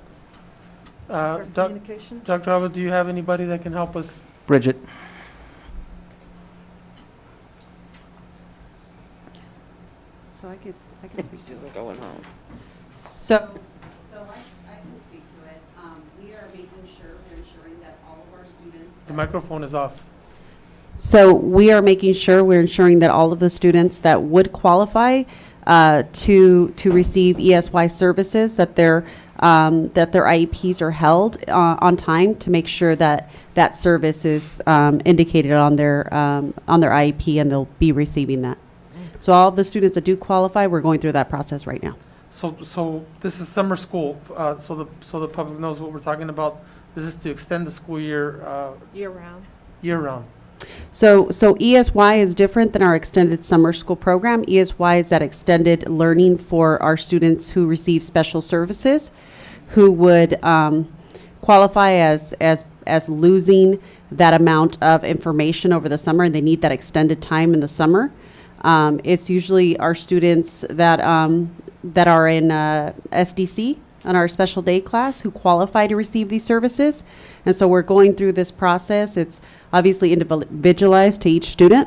Dr. Communication. Ava, do you have anybody that can help us? Bridget? So I can speak to it. Going home. So I can speak to it. We are making sure, we're ensuring that all of our students. The microphone is off. So we are making sure, we're ensuring that all of the students that would qualify to receive ESY services, that their IEPs are held on time to make sure that that service is indicated on their IEP and they'll be receiving that. So all the students that do qualify, we're going through that process right now. So this is summer school, so the public knows what we're talking about. This is to extend the school year, Year-round. year-round. So ESY is different than our extended summer school program. ESY is that extended learning for our students who receive special services, who would qualify as losing that amount of information over the summer, and they need that extended time in the summer. It's usually our students that are in SDC on our special day class who qualify to receive these services. And so we're going through this process. It's obviously individualized to each student.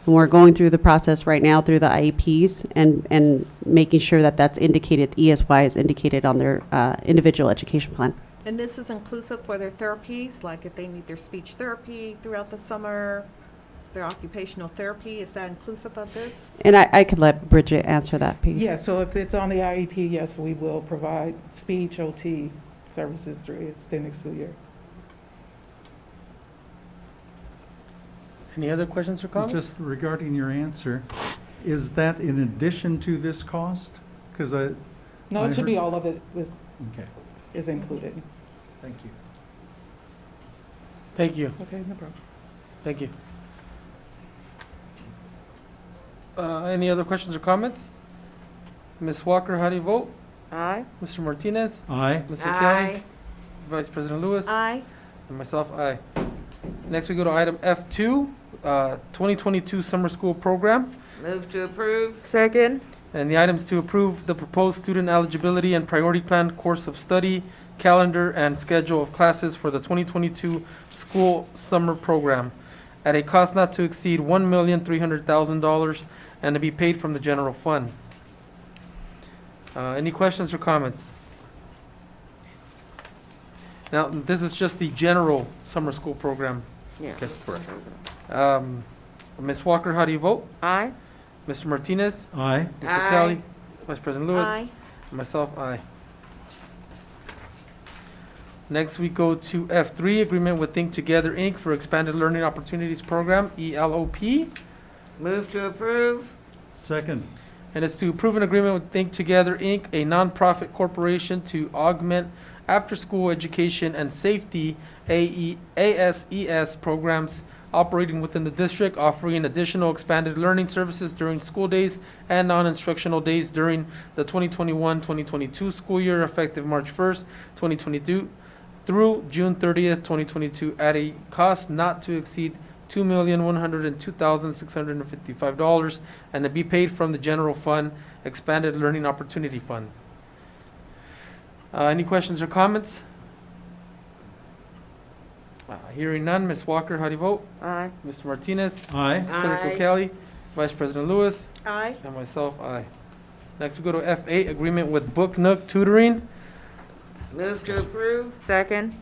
And we're going through the process right now through the IEPs and making sure that that's indicated, ESY is indicated on their individual education plan. And this is inclusive for their therapies, like if they need their speech therapy throughout the summer, their occupational therapy, is that inclusive of this? And I could let Bridget answer that piece. Yeah, so if it's on the IEP, yes, we will provide speech OT services through extended school year. Any other questions or comments? Just regarding your answer, is that in addition to this cost? Because No, it should be all of it Okay, is included. thank you. Thank you. Okay, no problem. Thank you. Any other questions or comments? Ms. Walker, how do you vote? Aye. Mr. Martinez? Aye. Ms. Kelly? Vice President Lewis? Aye. And myself, aye. Next, we go to item F2, 2022 Summer School Program. Move to approve. Second. And the items to approve the proposed student eligibility and priority plan, course of study, calendar, and schedule of classes for the 2022 school summer program at a cost not to exceed $1,300,000 and to be paid from the general fund. Any questions or comments? Now, this is just the general summer school program. Yeah. Okay, correct. Ms. Walker, how do you vote? Aye. Mr. Martinez? Aye. Mr. Aye. Kelly? Vice President Lewis? Aye. Myself, aye. Next, we go to F3, Agreement with Think Together, Inc. for Expanded Learning Opportunities Program, ELOP. Move to approve. Second. And it's to approve an agreement with Think Together, Inc., a nonprofit corporation to augment after-school education and safety ASES programs operating within the district, offering additional expanded learning services during school days and non-instructional days during the 2021-2022 school year, effective March 1st, 2022 through June 30th, 2022, at a cost not to exceed $2,102,655 and to be paid from the general fund, Expanded Learning Opportunity Fund. Any questions or comments? Hearing none, Ms. Walker, how do you vote? Aye. Mr. Martinez? Aye. Senator Aye. Kelly? Vice President Lewis? Aye. And myself, aye. Next, we go to F8, Agreement with Book Nook Tutoring. Move to approve. Second.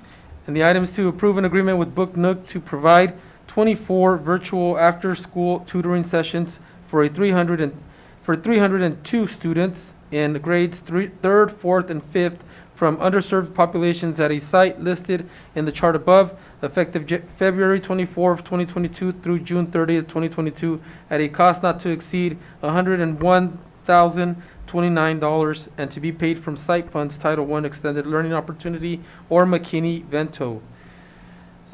And the items to approve an agreement with Book Nook to provide 24 virtual after-school tutoring sessions for 302 students in grades 3rd, 4th, and 5th from underserved populations at a site listed in the chart above, effective February 24th, 2022 through June 30th, 2022, at a cost not to exceed $101,029 and to be paid from Site Funds Title I Extended Learning Opportunity or McKinney-Vento.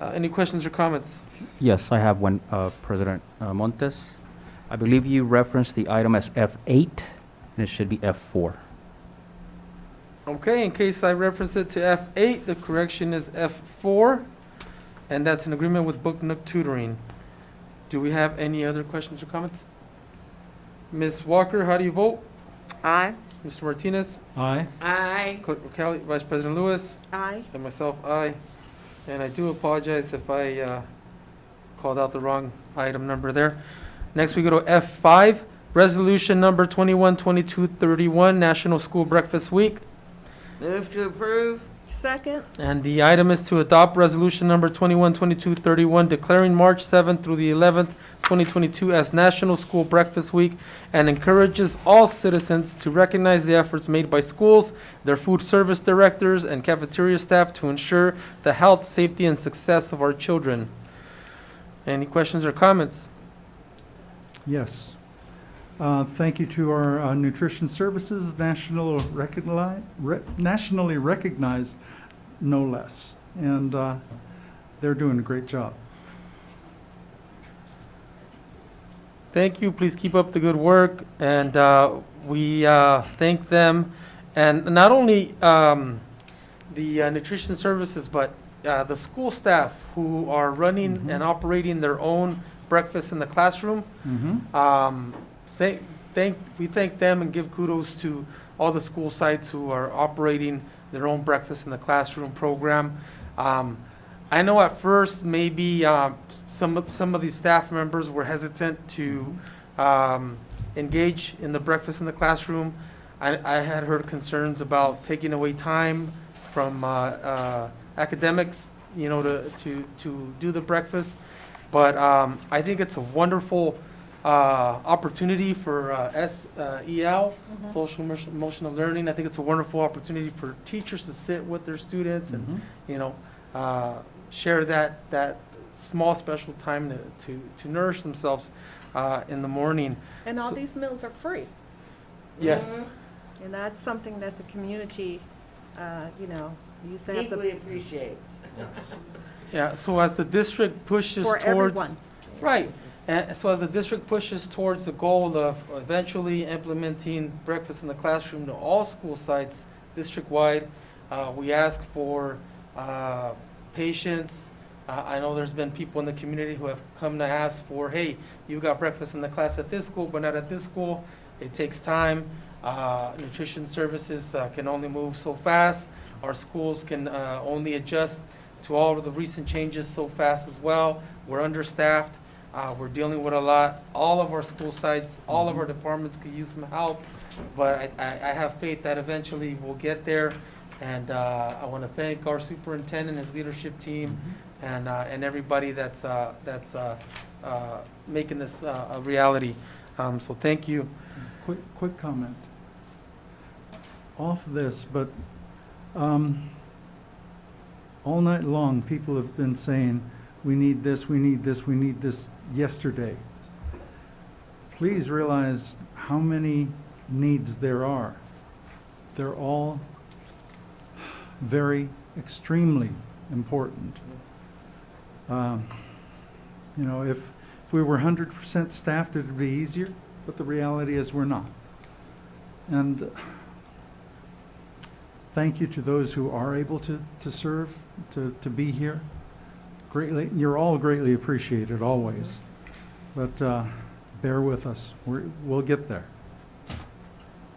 Any questions or comments? Yes, I have one, President Montes. I believe you referenced the item as F8, and it should be F4. Okay, in case I reference it to F8, the correction is F4, and that's an agreement with Book Nook Tutoring. Do we have any other questions or comments? Ms. Walker, how do you vote? Aye. Mr. Martinez? Aye. Aye. Clerk Kelly, Vice President Lewis? Aye. And myself, aye. And I do apologize if I called out the wrong item number there. Next, we go to F5, Resolution Number 212231, National School Breakfast Week. Move to approve. Second. And the item is to adopt Resolution Number 212231, declaring March 7th through the 11th, 2022 as National School Breakfast Week, and encourages all citizens to recognize the efforts made by schools, their food service directors, and cafeteria staff to ensure the health, safety, and success of our children. Any questions or comments? Yes. Thank you to our nutrition services, nationally recognized, no less. And they're doing a great job. Thank you. Please keep up the good work. And we thank them. And not only the nutrition services, but the school staff who are running and operating their own breakfast in the classroom. We thank them and give kudos to all the school sites who are operating their own breakfast in the classroom program. I know at first maybe some of these staff members were hesitant to engage in the breakfast in the classroom. I had heard concerns about taking away time from academics, to do the breakfast. But I think it's a wonderful opportunity for SEL, social emotional learning. I think it's a wonderful opportunity for teachers to sit with their students and share that small special time to nourish themselves in the morning. And all these meals are free. Yes. And that's something that the community, used to have Deeply appreciates. Yeah, so as the district pushes for towards everyone. right, and so as the district pushes towards the goal of eventually implementing breakfast in the classroom to all school sites district-wide, we ask for patience. I know there's been people in the community who have come to ask for, hey, you got breakfast in the class at this school, but not at this school. It takes time. Nutrition services can only move so fast. Our schools can only adjust to all of the recent changes so fast as well. We're understaffed. We're dealing with a lot. All of our school sites, all of our departments could use some help, but I have faith that eventually we'll get there. And I want to thank our superintendent, his leadership team, and everybody that's making this a reality. So thank you. Quick comment off this, but all night long people have been saying, we need this, we need this, we need this yesterday. Please realize how many needs there are. They're all very extremely important. If we were 100% staffed, it would be easier, but the reality is we're not. And thank you to those who are able to serve, to be here. Greatly, you're all greatly appreciated always, but bear with us. We'll get there.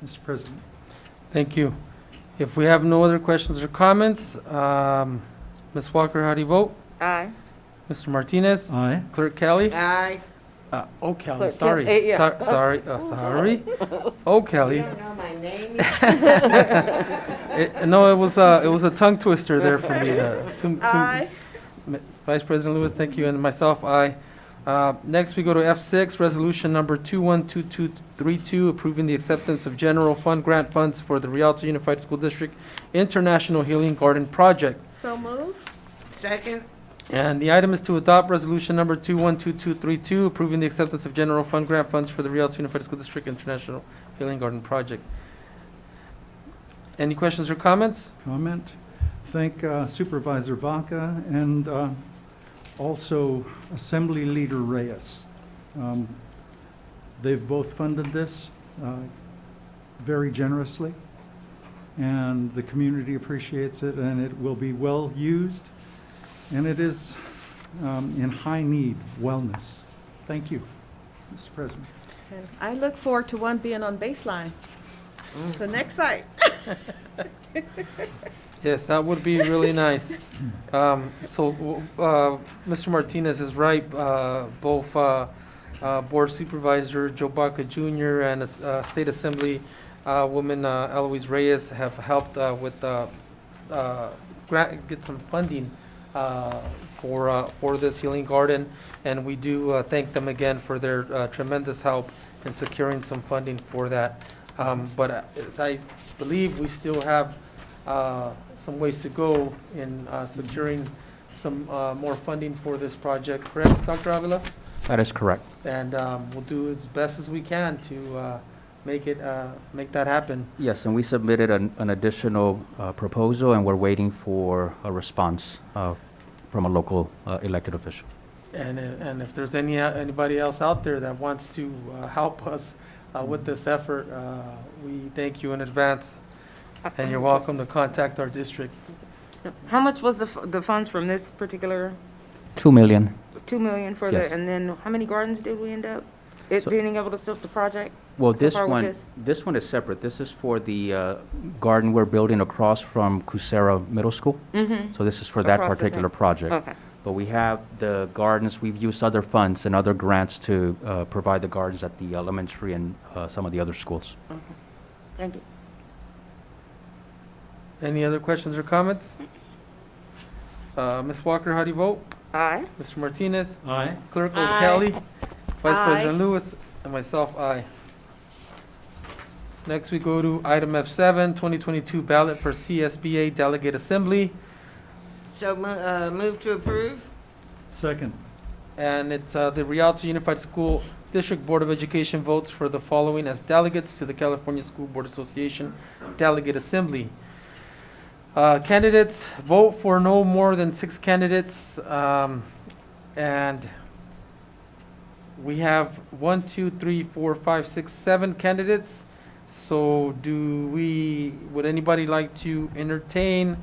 Mr. President. Thank you. If we have no other questions or comments, Ms. Walker, how do you vote? Aye. Mr. Martinez? Aye. Clerk Kelly? Aye. Kelly, Clerk sorry. Kelly, yeah. Sorry. Kelly. You don't know my name? No, it was a tongue twister there for me. Aye. Vice President Lewis, thank you, and myself, aye. Next, we go to F6, Resolution Number 212232, approving the acceptance of general fund grant funds for the Rialto Unified School District International Healing Garden Project. So moved. Second. And the item is to adopt Resolution Number 212232, approving the acceptance of general fund grant funds for the Rialto Unified School District International Healing Garden Project. Any questions or comments? Comment. Thank Supervisor Vaca and also Assembly Leader Reyes. They've both funded this very generously, and the community appreciates it, and it will be well used, and it is in high need wellness. Thank you, Mr. President. And I look forward to one being on Baseline, the next site. Yes, that would be really nice. Mr. Martinez is right. Both Board Supervisor Joe Baca Jr. and State Assembly woman Eloise Reyes have helped with get some funding for this healing garden, and we do thank them again for their tremendous help in securing some funding for that. But as I believe we still have some ways to go in securing some more funding for this project. Correct, Dr. Avila? That is correct. And we'll do as best as we can to make that happen. Yes, and we submitted an additional proposal, and we're waiting for a response from a local elected official. And if there's anybody else out there that wants to help us with this effort, we thank you in advance, and you're welcome to contact our district. How much was the funds from this particular, 2 million. 2 million for Yes. the, and then how many gardens did we end up So- being able to start the project? Well, So this far with one, this? this one is separate. This is for the garden we're building across from Cusera Middle School. Mhm. So this is for that Across the particular thing. project. Okay. But we have the gardens, we've used other funds and other grants to provide the gardens at the elementary and some of the other schools. Okay. Thank you. Any other questions or comments? Ms. Walker, how do you vote? Aye. Mr. Martinez? Aye. Clerk Aye. O'Kelly? Vice Aye. President Lewis? And myself, aye. Next, we go to item F7, 2022 ballot for CSBA Delegate Assembly. So move to approve? Second. And it's the Rialto Unified School District Board of Education votes for the following as delegates to the California School Board Association Delegate Assembly. Candidates, vote for no more than 6 candidates. And we have 1, 2, 3, 4, 5, 6, 7 candidates. So would anybody like to entertain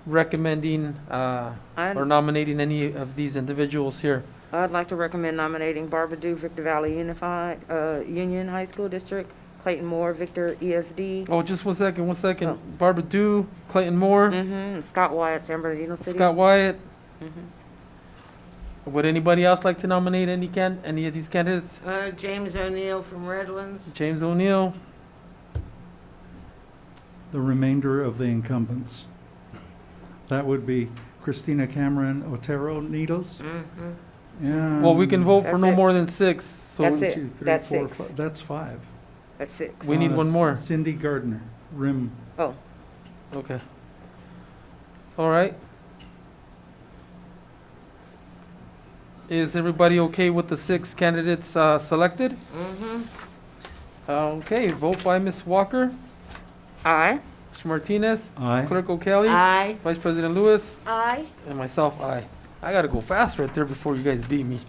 recommending or nominating any of these individuals here? I'd like to recommend nominating Barbara Dew, Victor Valley Unified, Union High School District, Clayton Moore, Victor ESD. Oh, just 1 second, 1 second. Oh. Barbara Dew, Clayton Moore, Mm-hmm. Scott Wyatt, San Bernardino City. Scott Wyatt. Mhm. Would anybody else like to nominate any of these candidates? James O'Neill from Redlands. James O'Neill, The remainder of the incumbents. That would be Christina Cameron Otero Needles. Mm-hmm. And well, we can vote for That's no it. more than 6, so That's it. 2, 3, That's 4, 6. 5. That's 5. That's 6. We need one more. Cindy Gardner, Rim. Oh, Okay. All right. Is everybody okay with the 6 candidates selected? Mm-hmm. Okay, vote by Ms. Walker, aye. Mr. Martinez, Aye. Clerk O'Kelly, Aye. Vice President Lewis, Aye. and myself, aye. I gotta go fast right there before you guys beat me.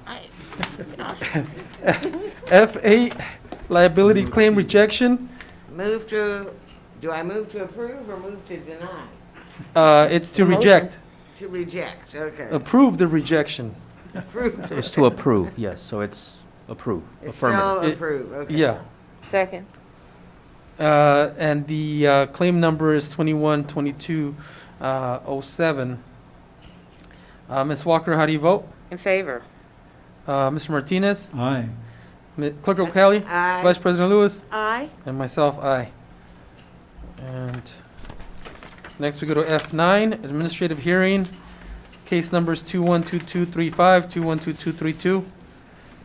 F8, liability claim rejection. Do I move to approve or move to deny? It's to reject. To reject, okay. Approve the rejection. Approve. It's to approve, yes, so it's approve, It's affirmative. still It- approve, okay. Yeah. Second. And the claim number is 212207. Ms. Walker, how do you vote? In favor. Mr. Martinez? Aye. Clerk O'Kelly? Aye. Vice President Lewis? Aye. And myself, aye. And next we go to F9, administrative hearing. Case numbers 212235, 212232.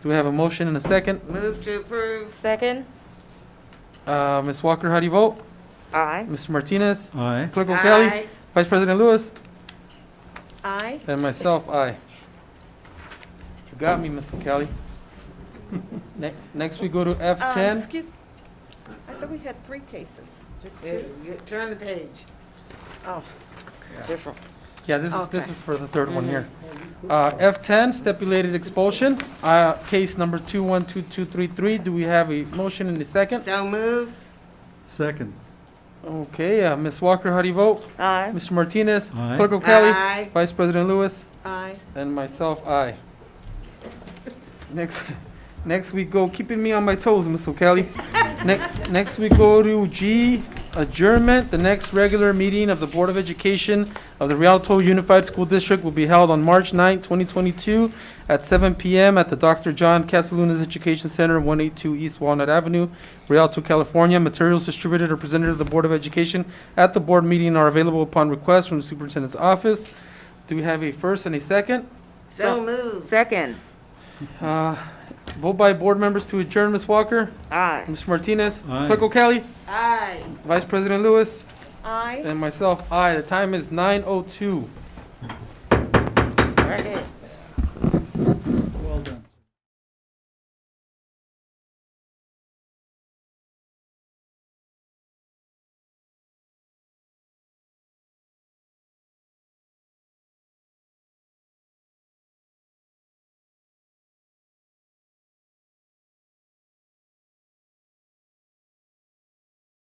Do we have a motion and a second? Move to approve? Second. Ms. Walker, how do you vote? Aye. Mr. Martinez? Aye. Clerk O'Kelly? Aye. Vice President Lewis? Aye. And myself, aye. You got me, Ms. O'Kelly. Next we go to F10. Excuse, I thought we had 3 cases, just 2. Turn the page. Oh, It's different. Yeah, this Okay. is for the third one here. F10, stipulated expulsion, case number 212233. Do we have a motion and a second? So moved? Second. Okay, Ms. Walker, how do you vote? Aye. Mr. Martinez? Aye. Clerk O'Kelly? Aye. Vice President Lewis? aye. And myself, aye. Next we go, keeping me on my toes, Ms. O'Kelly. Next we go to G, adjournment. The next regular meeting of the Board of Education of the Rialto Unified School District will be held on March 9, 2022 at 7 p.m. at the Dr. John Casalunas Education Center, 182 East Walnut Avenue, Rialto, California. Materials distributed or presented to the Board of Education at the board meeting are available upon request from the superintendent's office. Do we have a first and a second? So moved. Second. Vote by board members to adjourn, Ms. Walker. Aye. Mr. Martinez. Aye. Clerk O'Kelly. Aye. Vice President Lewis. Aye. And myself, aye. The time is 9:02. Very good.